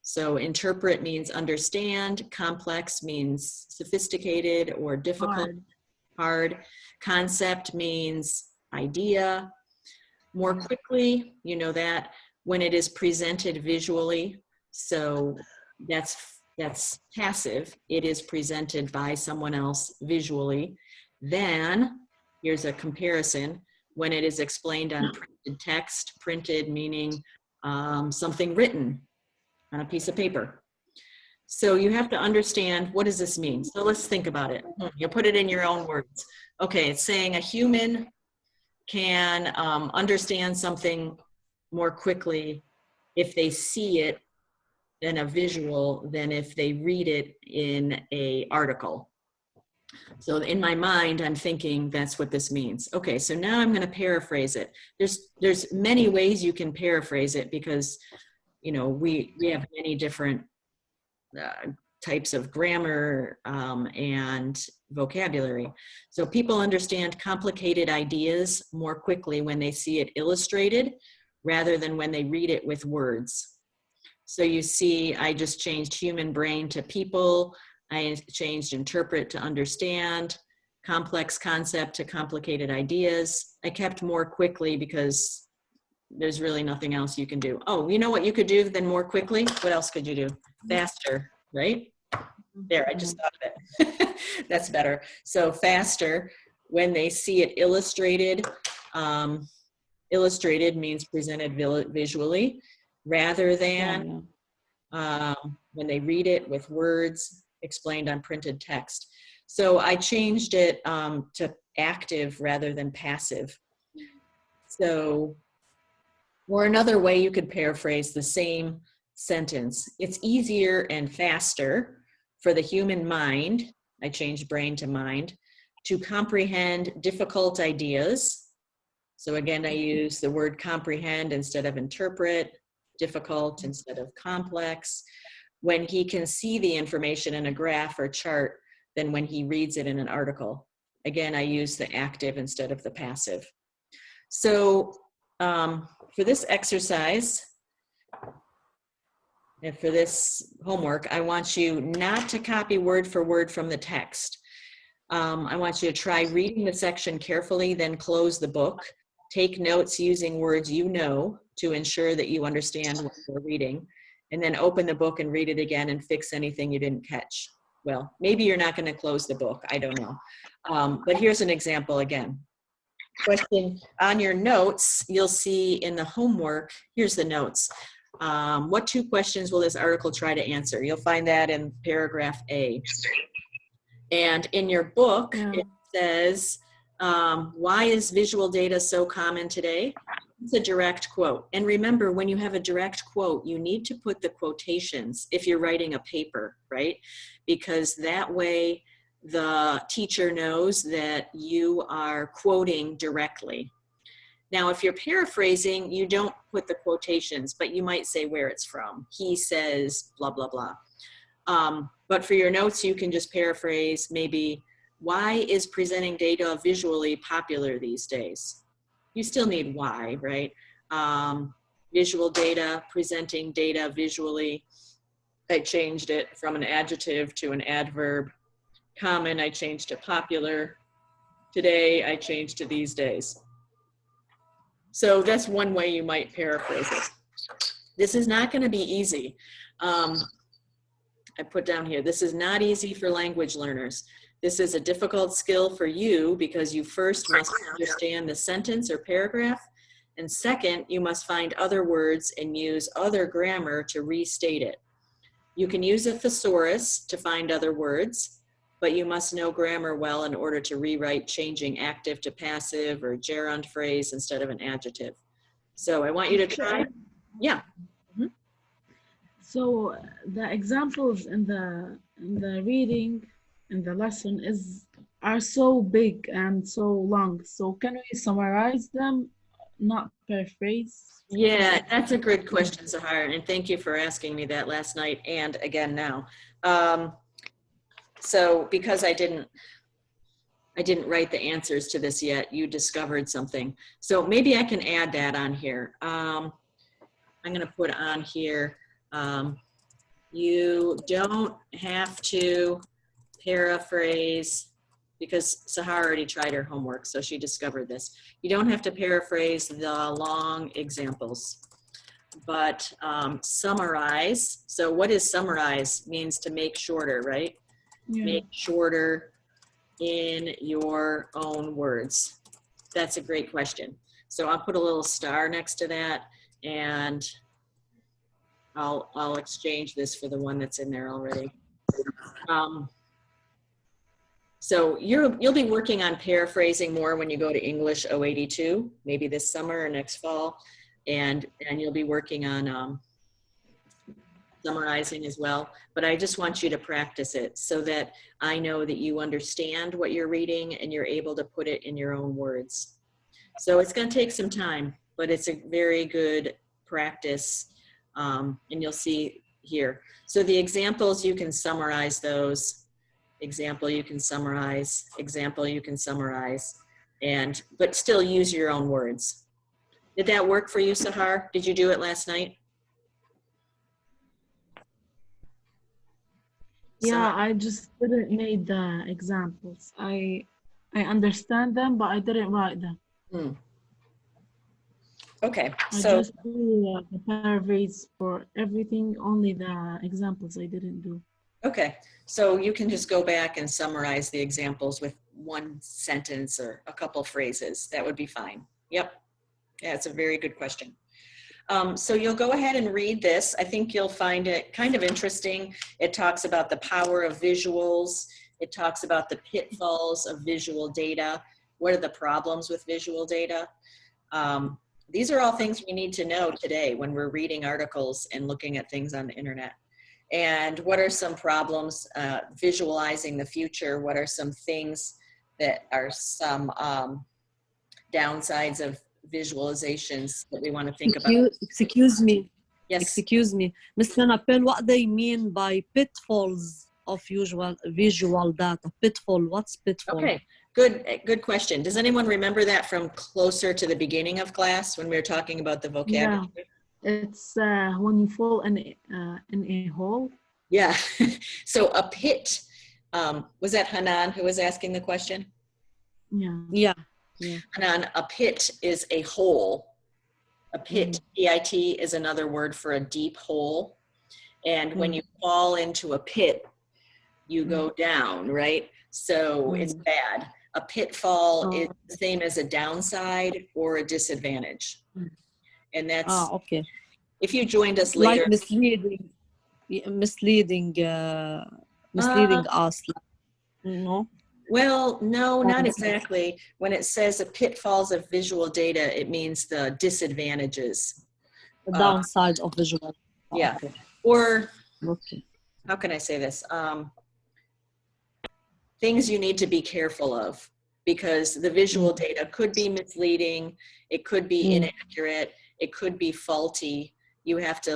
So interpret means understand, complex means sophisticated or difficult, hard. Concept means idea. More quickly, you know that, when it is presented visually. So that's passive. It is presented by someone else visually. Then, here's a comparison, when it is explained on printed text, printed meaning something written on a piece of paper. So you have to understand, what does this mean? So let's think about it. You put it in your own words. Okay, it's saying a human can understand something more quickly if they see it in a visual than if they read it in an article. So in my mind, I'm thinking that's what this means. Okay, so now I'm going to paraphrase it. There's many ways you can paraphrase it because, you know, we have many different types of grammar and vocabulary. So people understand complicated ideas more quickly when they see it illustrated rather than when they read it with words. So you see, I just changed human brain to people. I changed interpret to understand, complex concept to complicated ideas. I kept more quickly because there's really nothing else you can do. Oh, you know what you could do then more quickly? What else could you do? Faster, right? There, I just thought of it. That's better. So faster, when they see it illustrated, illustrated means presented visually, rather than when they read it with words explained on printed text. So I changed it to active rather than passive. So, or another way you could paraphrase the same sentence. It's easier and faster for the human mind, I changed brain to mind, to comprehend difficult ideas. So again, I use the word comprehend instead of interpret, difficult instead of complex, when he can see the information in a graph or chart than when he reads it in an article. Again, I use the active instead of the passive. So for this exercise, and for this homework, I want you not to copy word for word from the text. I want you to try reading the section carefully, then close the book. Take notes using words you know to ensure that you understand what you're reading, and then open the book and read it again and fix anything you didn't catch. Well, maybe you're not going to close the book. I don't know. But here's an example again. Question on your notes, you'll see in the homework, here's the notes. What 2 questions will this article try to answer? You'll find that in paragraph A. And in your book, it says, why is visual data so common today? It's a direct quote. And remember, when you have a direct quote, you need to put the quotations if you're writing a paper, right? Because that way the teacher knows that you are quoting directly. Now, if you're paraphrasing, you don't put the quotations, but you might say where it's from. He says, blah, blah, blah. But for your notes, you can just paraphrase maybe, why is presenting data visually popular these days? You still need why, right? Visual data, presenting data visually. I changed it from an adjective to an adverb. Common, I changed to popular. Today, I changed to these days. So that's one way you might paraphrase it. This is not going to be easy. I put down here, this is not easy for language learners. This is a difficult skill for you because you first must understand the sentence or paragraph, and second, you must find other words and use other grammar to restate it. You can use a thesaurus to find other words, but you must know grammar well in order to rewrite changing active to passive or gerund phrase instead of an adjective. So I want you to try. Yeah. Mm-hmm. So the examples in the reading in the lesson are so big and so long. So can we summarize them, not paraphrase? Yeah, that's a good question, Zahar, and thank you for asking me that last night and again now. So because I didn't write the answers to this yet, you discovered something. So maybe I can add that on here. I'm going to put on here, you don't have to paraphrase, because Sahar already tried her homework, so she discovered this. You don't have to paraphrase the long examples, but summarize. So what is summarize? Means to make shorter, right? Yeah. Make shorter in your own words. That's a great question. So I'll put a little star next to that, and I'll exchange this for the one that's in there already. So you'll be working on paraphrasing more when you go to English 082, maybe this summer or next fall, and you'll be working on summarizing as well. But I just want you to practice it so that I know that you understand what you're reading and you're able to put it in your own words. So it's going to take some time, but it's a very good practice, and you'll see here. So the examples, you can summarize those. Example, you can summarize. Example, you can summarize, but still use your own words. Did that work for you, Sahar? Did you do it last night? Yeah, I just didn't make the examples. I I understand them, but I didn't write them. Hmm. Okay, I so just do the paragraphs for everything, only the examples I didn't do. okay, so you can just go back and summarize the examples with one sentence or a couple phrases. That would be fine. Yep. Yeah, it's a very good question. So you'll go ahead and read this. I think you'll find it kind of interesting. It talks about the power of visuals. It talks about the pitfalls of visual data. What are the problems with visual data? These are all things we need to know today when we're reading articles and looking at things on the internet. And what are some problems visualizing the future? What are some things that are some downsides of visualizations that we want to think about? Excuse me. Yes. Excuse me. Ms. Hanapel, what they mean by pitfalls of visual data? Pitfall, what's pitfall? Okay, good question. Does anyone remember that from closer to the beginning of class when we were talking about the vocabulary? Yeah. It's when you fall in a hole. Yeah. So a pit, was that Hanan who was asking the question? Yeah. Yeah. Yeah. Hanan, a pit is a hole. A pit, P-I-T, is another word for a deep hole. And when you fall into a pit, you go down, right? So it's bad. A pitfall is the same as a downside or a disadvantage. And that's, Okay. if you joined us later. Like misleading us. No? Well, no, not exactly. When it says the pitfalls of visual data, it means the disadvantages. The downside of visual. Yeah. Okay. Or, Okay. how can I say this? Things you need to be careful of, because the visual data could be misleading. It could be inaccurate. It could be faulty. You have to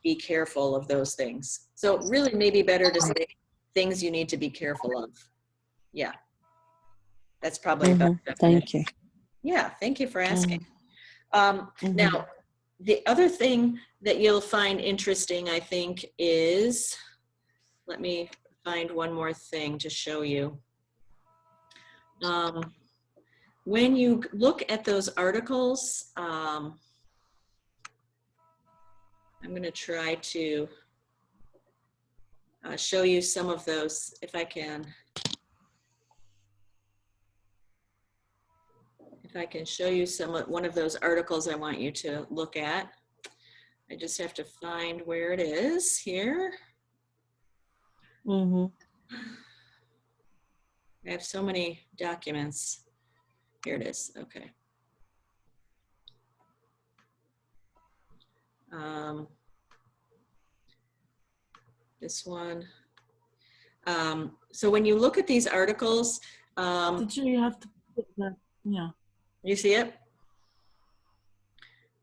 be careful of those things. So really maybe better to say things you need to be careful of. Yeah, that's probably about Thank you. Yeah, thank you for asking. Now, the other thing that you'll find interesting, I think, is, let me find one more thing to show you. When you look at those articles, I'm going to try to show you some of those, if I can. If I can show you one of those articles I want you to look at. I just have to find where it is here. I have so many documents. Here it is. Okay. This one. So when you look at these articles, You have to put that. Yeah. you see it?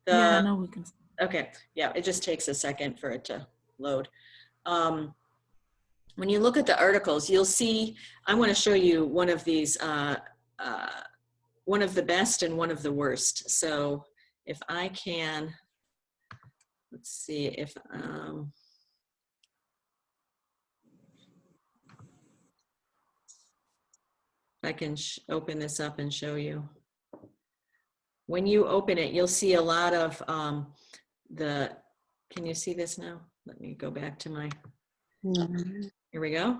Yeah, now we can. Okay, yeah, it just takes a second for it to load. When you look at the articles, you'll see, I want to show you one of these, one of the best and one of the worst. So if I can, let's see if, I can open this up and show you. When you open it, you'll see a lot of can you see this now? Let me go back to my, here we go.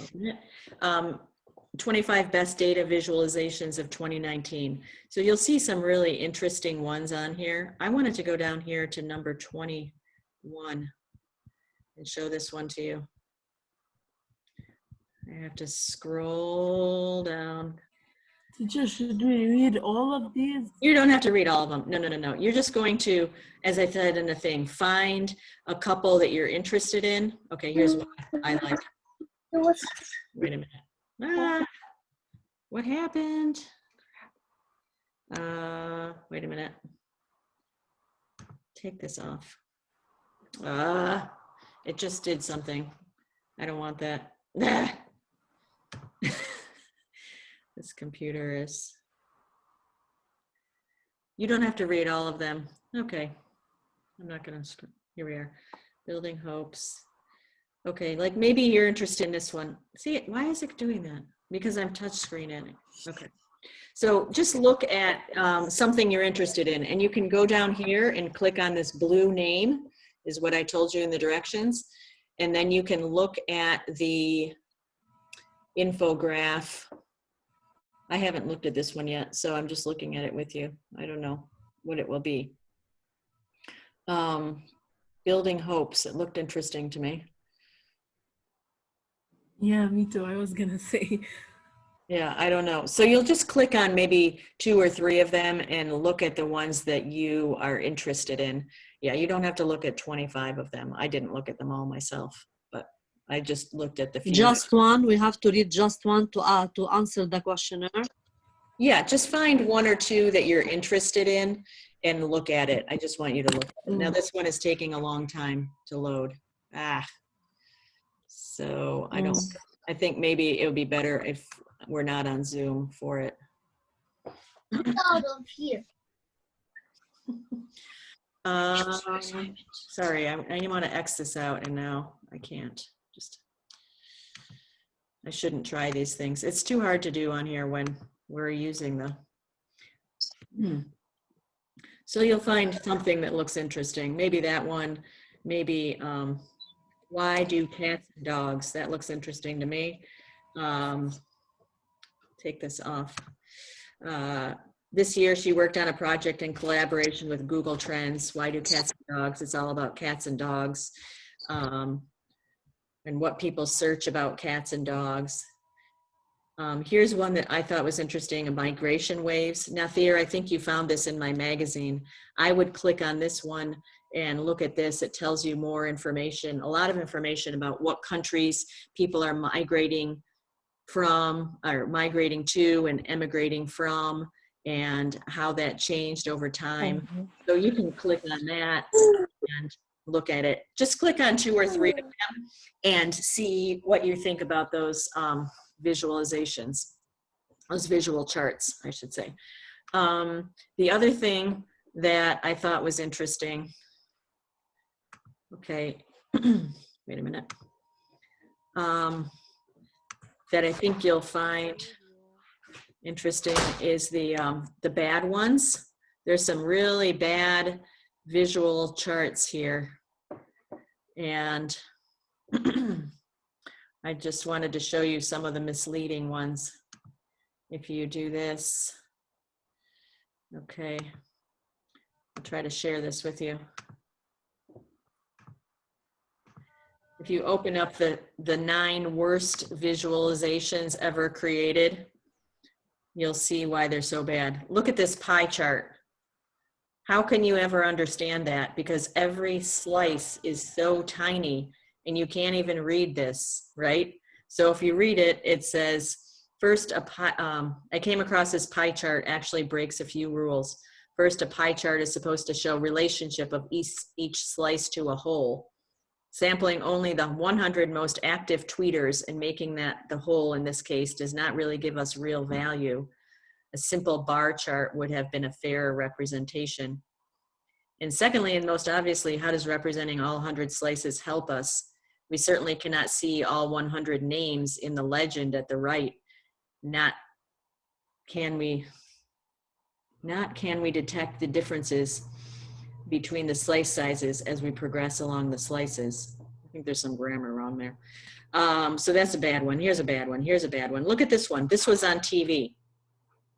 Open it. 25 best data visualizations of 2019. So you'll see some really interesting ones on here. I wanted to go down here to number 21 and show this one to you. I have to scroll down. Teacher, should we read all of these? You don't have to read all of them. No, no, no, no. You're just going to, as I said in the thing, find a couple that you're interested in. Okay, here's what I like. Wait a minute. Ah, what happened? Wait a minute. Take this off. It just did something. I don't want that. This computer is, you don't have to read all of them. Okay, I'm not gonna, here we are. Building hopes. Okay, like maybe you're interested in this one. See, why is it doing that? because I'm touchscreening. Okay. So just look at something you're interested in, and you can go down here and click on this blue name, is what I told you in the directions. And then you can look at the infograph. I haven't looked at this one yet, so I'm just looking at it with you. I don't know what it will be. Building hopes. It looked interesting to me. Yeah, me too. I was gonna say. Yeah, I don't know. So you'll just click on maybe 2 or 3 of them and look at the ones that you are interested in. Yeah, you don't have to look at 25 of them. I didn't look at them all myself, but I just looked at the few. Just one. We have to read just one to answer the questionnaire. Yeah, just find 1 or 2 that you're interested in and look at it. I just want you to look at it. Now this one is taking a long time to load. So I think maybe it would be better if we're not on Zoom for it. Here. Sorry, I want to X this out, and now I can't. I shouldn't try these things. It's too hard to do on here when we're using the. So you'll find something that looks interesting. Maybe that one. Maybe why do cats and dogs? That looks interesting to me. Take this off. This year she worked on a project in collaboration with Google Trends. Why do cats and dogs? It's all about cats and dogs, and what people search about cats and dogs. Here's one that I thought was interesting, migration waves. Now, Thea, I think you found this in my magazine. I would click on this one and look at this. It tells you more information, a lot of information about what countries people are migrating from, or migrating to, and emigrating from, and how that changed over time. So you can click on that and look at it. Just click on 2 or 3 of them and see what you think about those visualizations, those visual charts, I should say. The other thing that I thought was interesting, okay, wait a minute, that I think you'll find interesting is the bad ones. There's some really bad visual charts here, and I just wanted to show you some of the misleading ones. If you do this, okay, I'll try to share this with you. If you open up the 9 worst visualizations ever created, you'll see why they're so bad. Look at this pie chart. How can you ever understand that? Because every slice is so tiny and you can't even read this, right? So if you read it, it says, first, I came across this pie chart actually breaks a few rules. First, a pie chart is supposed to show relationship of each slice to a whole. Sampling only the 100 most active tweeters and making that the whole in this case does not really give us real value. A simple bar chart would have been a fairer representation. And secondly, and most obviously, how does representing all 100 slices help us? We certainly cannot see all 100 names in the legend at the right. Not can we detect the differences between the slice sizes as we progress along the slices. I think there's some grammar wrong there. So that's a bad one. Here's a bad one. Here's a bad one. Look at this one. This was on TV.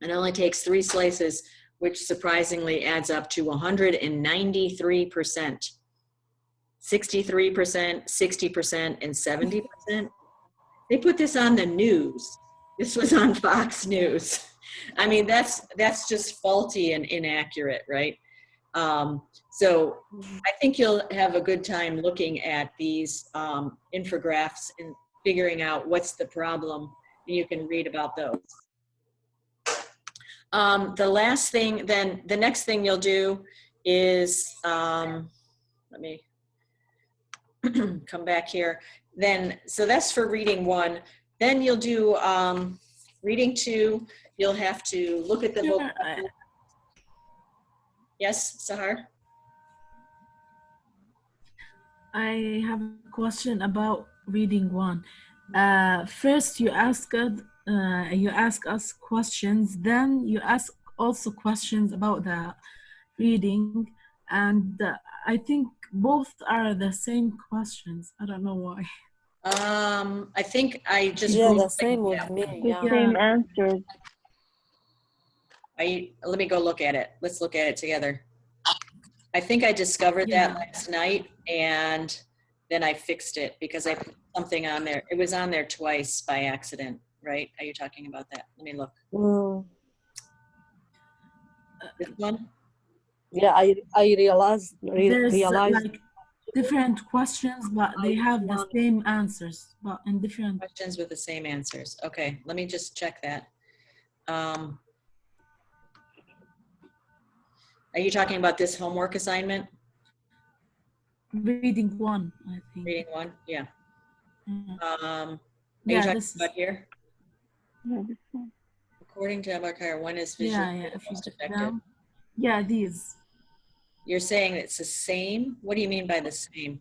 It only takes 3 slices, which surprisingly adds up to 193%. 63%, 60%, and 70%. They put this on the news. This was on Fox News. I mean, that's just faulty and inaccurate, right? So I think you'll have a good time looking at these infographics and figuring out what's the problem, and you can read about those. The last thing, then the next thing you'll do is, let me come back here. Then, so that's for reading 1. Then you'll do reading 2. You'll have to look at the vocab. Yes, Sahar? I have a question about reading 1. First, you asked you ask us questions, then you ask also questions about the reading, and I think both are the same questions. I don't know why. I think I just Yeah, Googled the it. same with Yeah. me. The Yeah. same answers. Let me go look at it. Let's look at it together. I think I discovered that Yeah. last night, and then I fixed it because I put something on there. It was on there twice by accident, right? Are you talking about that? Let me look. This one? Yeah, I realized There's realized like different questions, but they have the same answers, but in different. Questions with the same answers. Okay, let me just check that. Are you talking about this homework assignment? Reading one, I think. Reading one? Yeah. Yeah. Are you Yeah, talking this is, about here? Yeah, this one. According to Abarkar, when is visual yeah, if you most put effective? down. Yeah, these. You're saying it's the same? What do you mean by the same?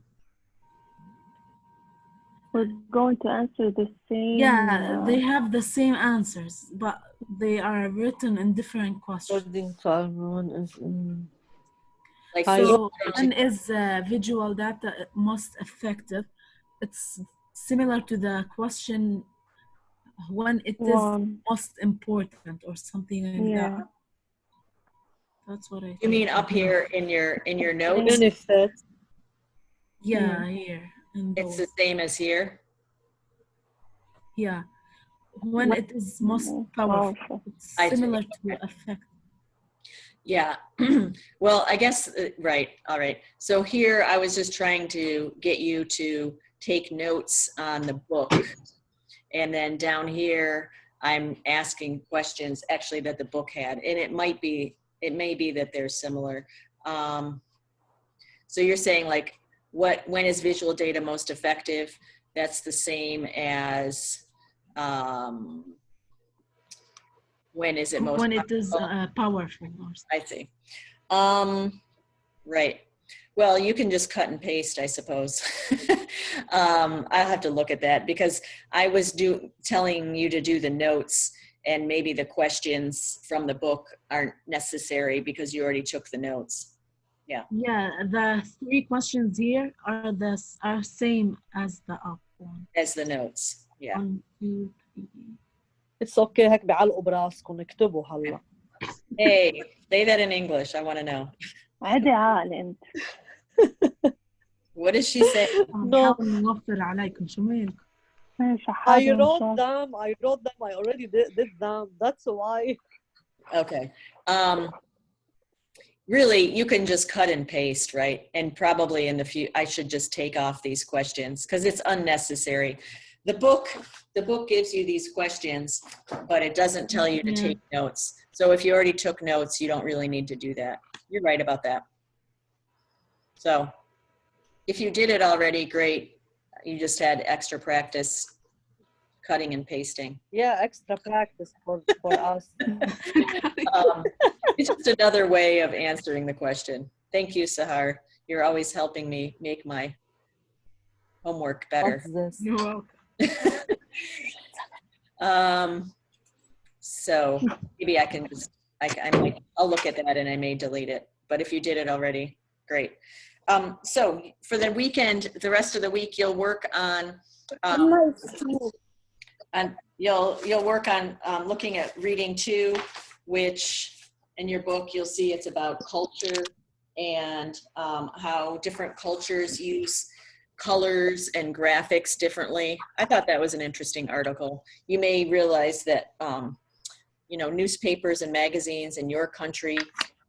We're going to answer the same. Yeah, they have the same answers, but they are written in different questions. according to everyone is Like I So when is visual data most effective? It's similar to the question when it is One. most important or something like Yeah. that. That's what I think. you mean up here in your notes? benefit. Yeah, here. In It's the those. same as here. Yeah. When it is most powerful. It's I see. similar to effect. Yeah. Well, I guess, right. All right. So here I was just trying to get you to take notes on the book. And then down here, I'm asking questions actually that the book had. And it may be that they're similar. So you're saying like, when is visual data most effective? That's the same as, when is it most When it is powerful. Or I see. Right. Well, you can just cut and paste, I suppose. I'll have to look at that because I was telling you to do the notes, and maybe the questions from the book aren't necessary because you already took the notes. Yeah. Yeah, the 3 questions here are same as the up one. As the notes. Yeah. 1, 2, 3. It's okay هيك بعلقوا براسكم اكتبوا هلا. Hey, say that in English. I want to know. عادي عقل انت. What does she say? نحاول نوفر عليكم شو مالكم؟ I wrote them. I already did them. That's why. Okay. Really, you can just cut and paste, right? And probably in the future, I should just take off these questions because it's unnecessary. The book gives you these questions, but it doesn't tell you to take notes. So if you already took notes, you don't really need to do that. You're right about that. So if you did it already, great. You just had extra practice cutting and pasting. Yeah, extra practice for us. It's just another way of answering the question. Thank you, Sahar. You're always helping me make my homework better. What's this? You're welcome. So maybe I can just, I'll look at that and I may delete it. But if you did it already, great. So for the weekend, the rest of the week, you'll work on, and you'll work on looking at reading 2, which in your book, you'll see it's about culture and how different cultures use colors and graphics differently. I thought that was an interesting article. You may realize that, newspapers and magazines in your country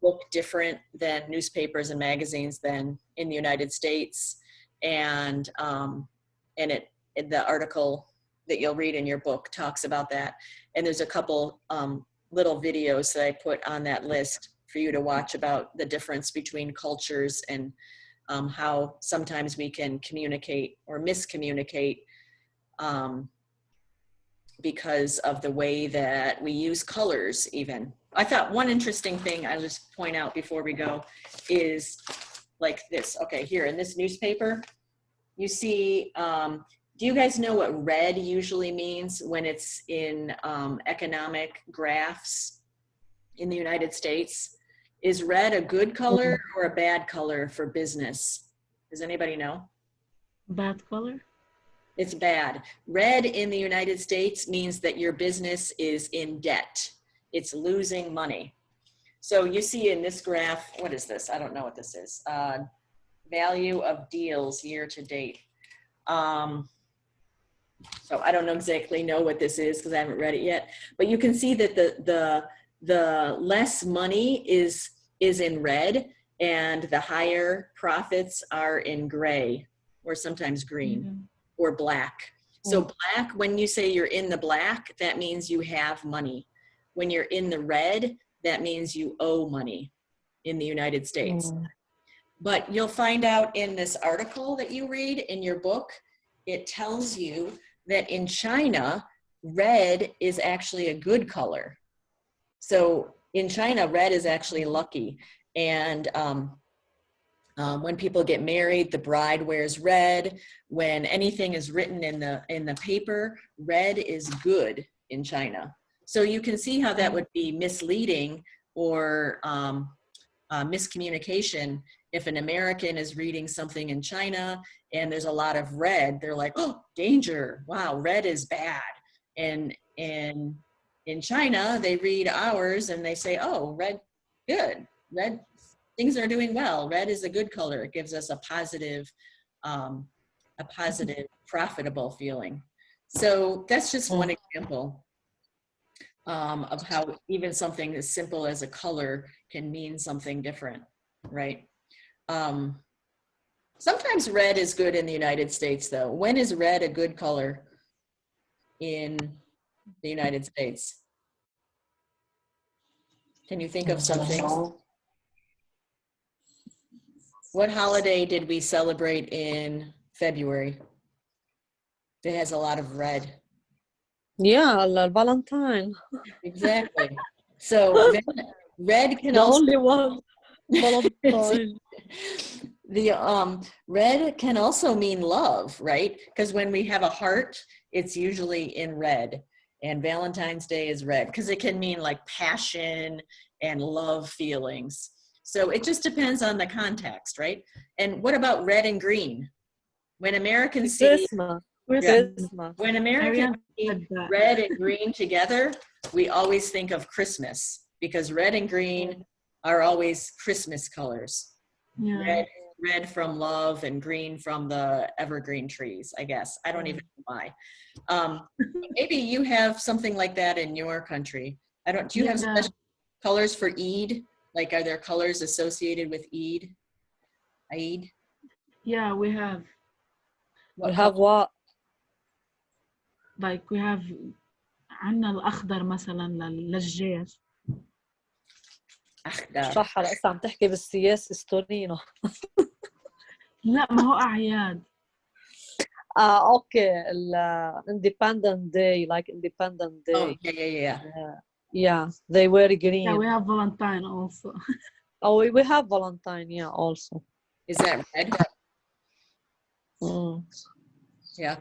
look different than newspapers and magazines than in the United States. And the article that you'll read in your book talks about that. And there's a couple little videos that I put on that list for you to watch about the difference between cultures and how sometimes we can communicate or miscommunicate because of the way that we use colors even. I thought one interesting thing I'll just point out before we go is like this. Okay, here in this newspaper, you see Do you guys know what red usually means when it's in economic graphs in the United States? Is red a good color or a bad color for business? Does anybody know? Bad color? It's bad. Red in the United States means that your business is in debt. It's losing money. So you see in this graph, what is this? I don't know what this is. Value of deals year to date. So I don't exactly know what this is because I haven't read it yet. But you can see that the less money is in red and the higher profits are in gray or sometimes green or black. So black, when you say you're in the black, that means you have money. When you're in the red, that means you owe money in the United States. But you'll find out in this article that you read in your book, it tells you that in China, red is actually a good color. So in China, red is actually lucky. And when people get married, the bride wears red. When anything is written in the paper, red is good in China. So you can see how that would be misleading or miscommunication. If an American is reading something in China and there's a lot of red, they're like, oh, danger. Wow, red is bad. And in China, they read ours and they say, oh, red, good. Red, things are doing well. Red is a good color. It gives us a positive, profitable feeling. So that's just one example of how even something as simple as a color can mean something different, right? Sometimes red is good in the United States, though. When is red a good color in the United States? Can you think of something? What holiday did we celebrate in February that has a lot of red? Yeah, Valentine. Exactly. So red can The also only one. Valentine. the red can also mean love, right? Because when we have a heart, it's usually in red, and Valentine's Day is red because it can mean like passion and love feelings. So it just depends on the context, right? And what about red and green? When Americans see Christmas. Christmas. when Americans see red and green together, we always think of Christmas because red and green are always Christmas colors. Yeah. Red from love and green from the evergreen trees, I guess. I don't even know why. Maybe you have something like that in your country. Do you have special colors for Eid? Like, are there colors associated with Eid? Eid? Yeah, we have. We have what? Like we have عنا الأخضر مثلا للجيش. صح هلا هسه عم تحكي بالسياسة ستورينا. لا ما هو أعياد. Okay, Independent Day, like Independent Day. Oh, yeah. Yeah, they wear green. Yeah, we have Valentine also. Oh, we have Valentine, yeah, also. Is that red? Yeah.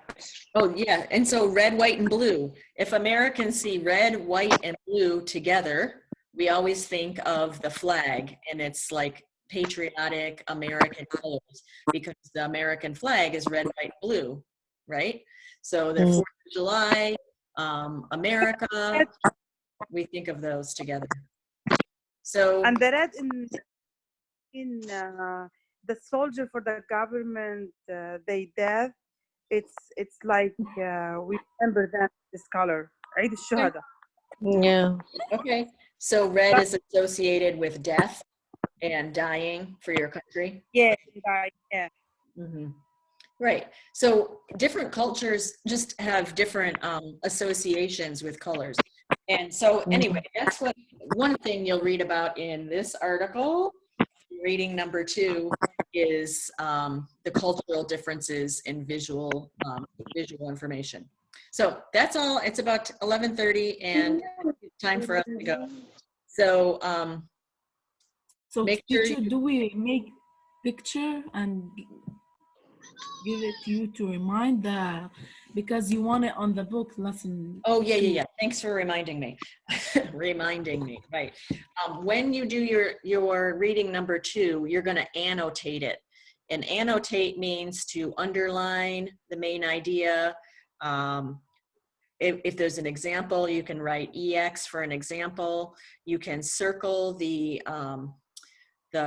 Oh, yeah. And so red, white, and blue. If Americans see red, white, and blue together, we always think of the flag, and it's like patriotic American colors because the American flag is red, white, blue, right? So the 4th of July, America, we think of those together. So and the red in the soldier for the government, they death. It's like we remember them this color. Eid al-Shuhada. Yeah. okay. So red is associated with death and dying for your country. Yeah, yeah. Mm-hmm. Right. So different cultures just have different associations with colors. And so anyway, that's one thing you'll read about in this article. Reading number 2 is the cultural differences in visual information. So that's all. It's about 11:30 and it's time for us to go. So so make sure teacher, do we make picture and give it to you to remind because you want it on the book lesson. Oh, yeah. Thanks for reminding me. Reminding me, right. When you do your reading number 2, you're going to annotate it. And annotate means to underline the main idea. If there's an example, you can write EX for an example. You can circle the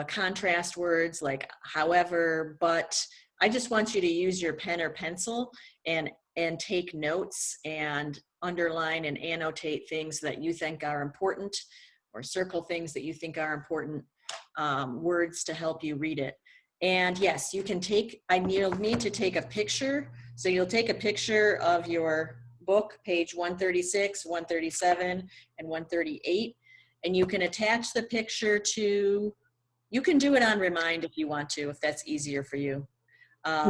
contrast words like however, but. I just want you to use your pen or pencil and take notes and underline and annotate things that you think are important, or circle things that you think are important, words to help you read it. And yes, you can you'll need to take a picture. So you'll take a picture of your book, page 136, 137, and 138, and you can attach the picture to, you can do it on Remind if you want to, if that's easier for you.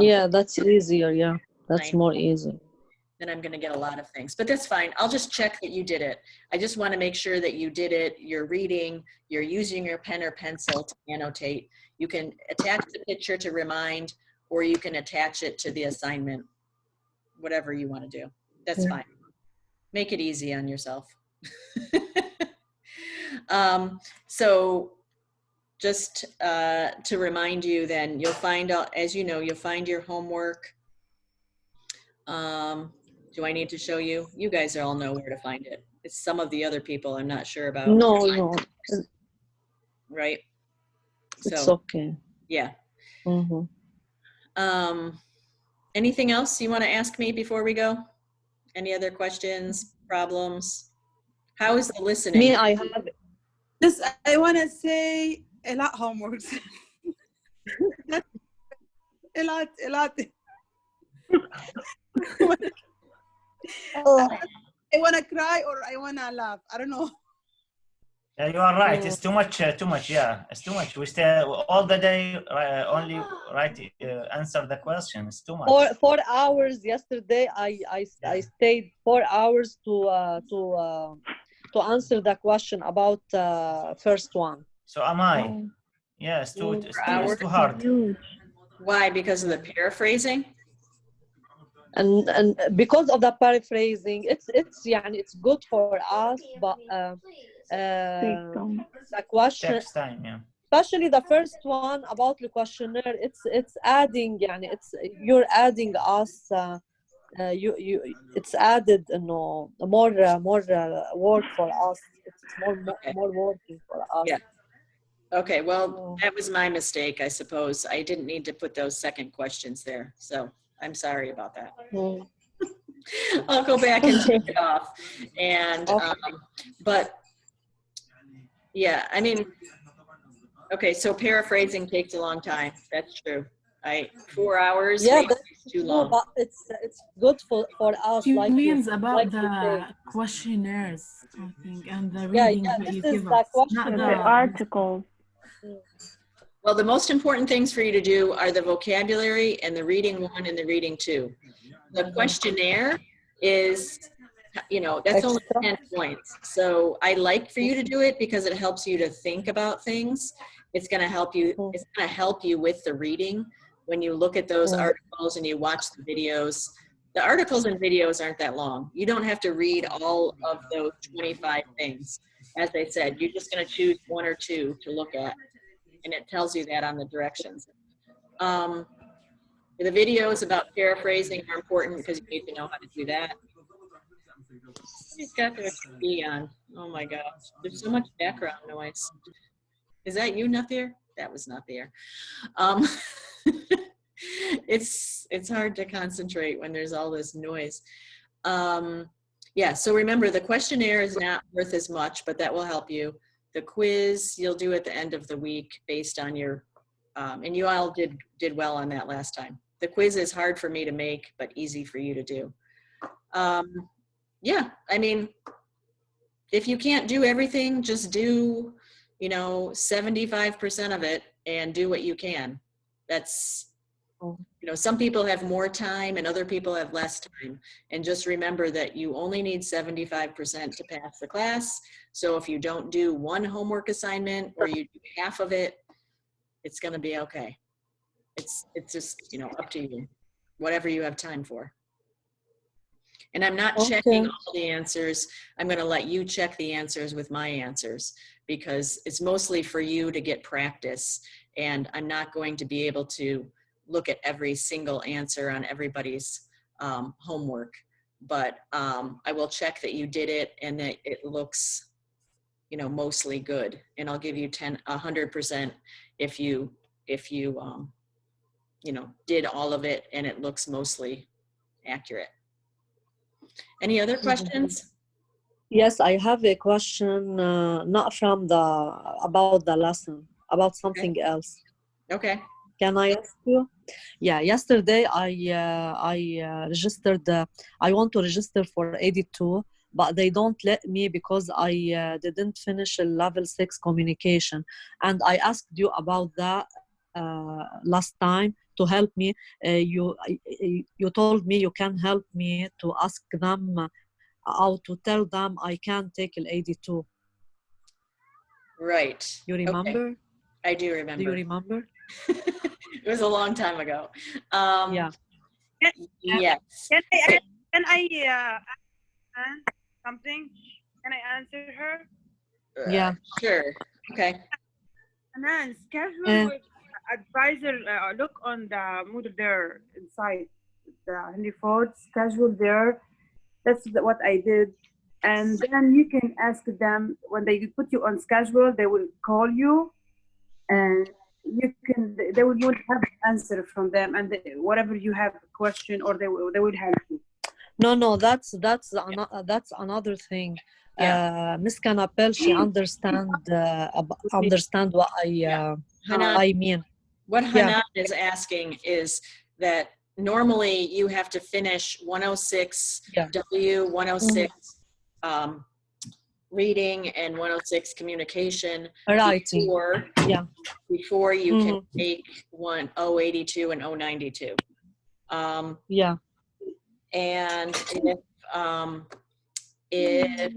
Yeah, that's easier. Yeah, that's more easy. Then I'm going to get a lot of things, but that's fine. I'll just check that you did it. I just want to make sure that you did it. You're reading, you're using your pen or pencil to annotate. You can attach the picture to Remind, or you can attach it to the assignment, whatever you want to do. That's fine. Make it easy on yourself. So just to remind you, then you'll find out, as you know, you'll find your homework. Do I need to show you? You guys all know where to find it. It's some of the other people I'm not sure about. No. Right? It's So, okay. yeah. Mm-hmm. Anything else you want to ask me before we go? Any other questions, problems? How is the listening? Me, I have Just, I want to say a lot homeworks. a lot. I want to cry or I want to laugh. I don't know. Yeah, you are right. It's too much. Yeah, it's too much. We stay all the day only answer the question. It's too much. 4 hours yesterday. I stayed 4 hours to answer the question about first one. So am I. Yeah, it's too hard. Why? Because of the paraphrasing? And because of the paraphrasing, it's good for us, but the question, Takes time, yeah. especially the first one about the questionnaire, it's adding, you're adding us, it's added, more work for us. It's more working for us. Yeah. Okay, well, that was my mistake, I suppose. I didn't need to put those second questions there, so I'm sorry about that. I'll go back and take it off. And, but yeah, I mean, okay, so paraphrasing takes a long time. That's true. 4 hours makes it too long. But it's good for us. She like means you, about like the questionnaires, I think, and the reading that you this is give the us. question. The articles. Well, the most important things for you to do are the vocabulary and the reading 1 and the reading 2. The questionnaire is, that's only 10 points. So I like for you to do it because it helps you to think about things. It's going to help you. It's going to help you with the reading when you look at those articles and you watch the videos. The articles and videos aren't that long. You don't have to read all of those 25 things. As I said, you're just going to choose 1 or 2 to look at, and it tells you that on the directions. The videos about paraphrasing are important because you need to know how to do that. She's got their TV on. Oh my gosh, there's so much background noise. Is that you, Nathir? That was Nathir. It's hard to concentrate when there's all this noise. Yeah, so remember, the questionnaire is not worth as much, but that will help you. The quiz you'll do at the end of the week based on your, and you all did well on that last time. The quiz is hard for me to make, but easy for you to do. Yeah, I mean, if you can't do everything, just do, 75% of it and do what you can. That's, some people have more time and other people have less time. And just remember that you only need 75% to pass the class. So if you don't do one homework assignment or you do half of it, it's going to be okay. it's just, you know, up to you, whatever you have time for. And I'm not Okay. checking all the answers. I'm going to let you check the answers with my answers because it's mostly for you to get practice. And I'm not going to be able to look at every single answer on everybody's homework. But I will check that you did it and that it looks, you know, mostly good. And I'll give you 100% if you you know, did all of it and it looks mostly accurate. Any other questions? Yes, I have a question, not from about the lesson, about something else. Okay. Can I ask you? Yeah, yesterday I registered. I want to register for 82, but they don't let me because I didn't finish a level 6 communication. And I asked you about that last time to help me. You told me you can help me to ask them how to tell them I can take el 82. Right. You Okay. remember? I do Do you remember. remember? It was a long time ago. Yeah. Yes. Can I ask something? Can I answer her? Yeah. Sure. Okay. Hanan, schedule with advisor. Look on the Moodle there inside the Henry Ford schedule there. That's what I did. And then you can ask them when they put you on schedule, they will call you and they will have an answer from them, and whatever you have a question or they will help you. No, that's another thing. Yeah. Miss Canapel, she understand what Hanan, I mean. what Yeah. Hanan is asking is that normally you have to finish 106 Yeah. W, 106 reading, and 106 communication Writing. before you can take 082 and 092. Yeah. And if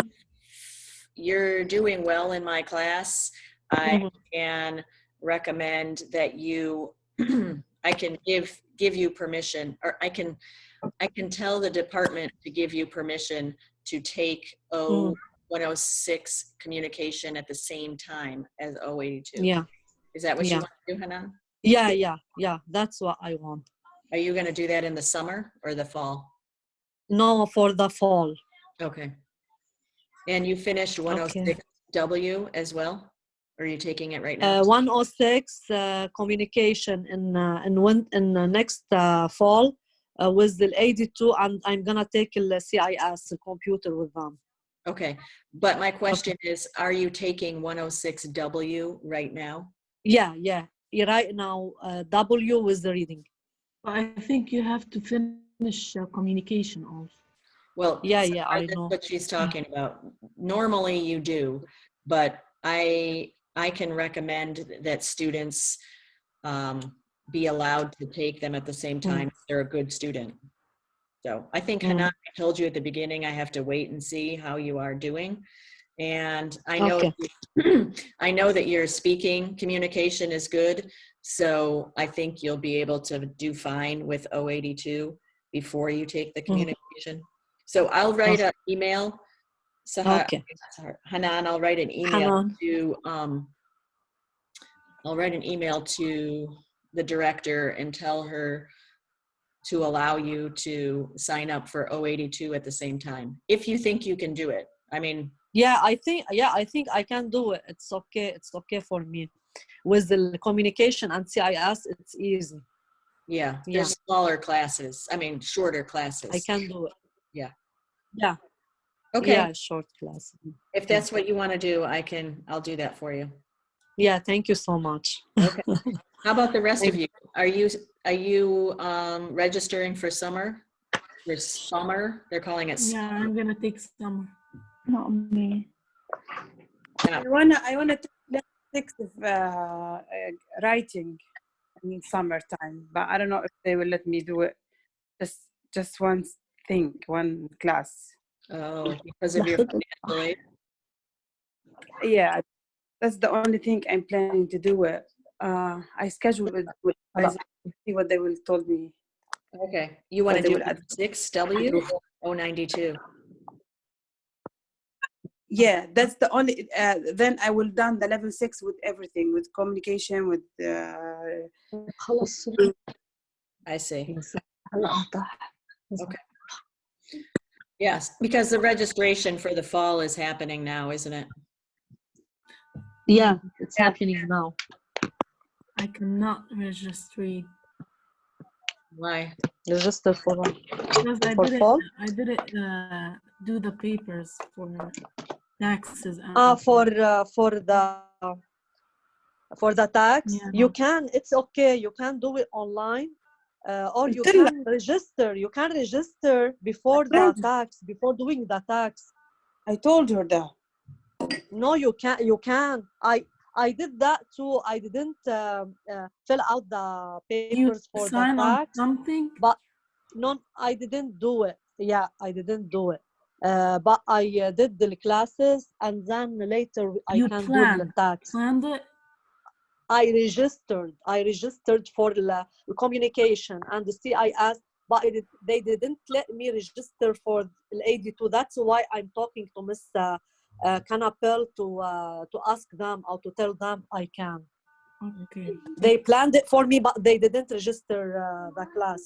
you're doing well in my class, I can recommend that you I can give you permission, or I can tell the department to give you permission to take 106 communication at the same time as 082. Yeah. Is that what you want to do, Hanan? Yeah. That's what I want. Are you going to do that in the summer or the fall? No, for the fall. Okay. And you finished 106 W as well? Or are you taking it right now? 106 communication in next fall with the 82, and I'm gonna take the CIS computer with them. Okay, but my question is, are you taking 106W right now? Yeah. Right now, W with the reading. I think you have to finish communication also. Well, yeah, I that's know what she's talking about. Normally you do, but I can recommend that students be allowed to take them at the same time if they're a good student. So I think Hanan, I told you at the beginning, I have to wait and see how you are doing. And I know I know that your speaking communication is good. So I think you'll be able to do fine with 082 before you take the communication. So I'll write an email. So Hanan, I'll write an email to the director and tell her to allow you to sign up for 082 at the same time, if you think you can do it. I mean, I think I can do it. It's okay for me. With the communication and CIS, it's easy. Yeah, there's smaller classes. I mean, shorter classes. I can do it. Yeah. Okay. Yeah, short class. If that's what you want to do, I'll do that for you. Yeah, thank you so much. Okay. How about the rest of you? Are you registering for summer? For summer? They're calling it summer. Yeah, I'm gonna take summer. Not me. I wanna take six of writing in summertime, but I don't know if they will let me do it. Just one thing, one class. Oh, because of your financial aid? Yeah, that's the only thing I'm planning to do it. I scheduled with See what they will told me. Okay. You want But to they do will add 6W or 92? Yeah, that's the only. Then I will done the level 6 with everything, with communication, with. خلاص I see. هلا قطع. Okay. Yes, because the registration for the fall is happening now, isn't it? Yeah, it's happening now. I cannot register Why? Register for what? because For fall? I didn't do the papers for taxes and For the tax, Yeah. you can. It's okay. You can do it online, or you Until- can register. You can register before the tax, before doing the tax. I told her that. No, you can. You can. I did that too. I didn't fill out the you papers for the sign on tax, something. but no, I didn't do it. Yeah, I didn't do it. But I did the classes, and then later I You can do the tax. planned it. I registered for the communication and the CIS, but they didn't let me register for the 82. That's why I'm talking to Miss Canapel to ask them or to tell them I can. Okay. They planned it for me, but they didn't register the class.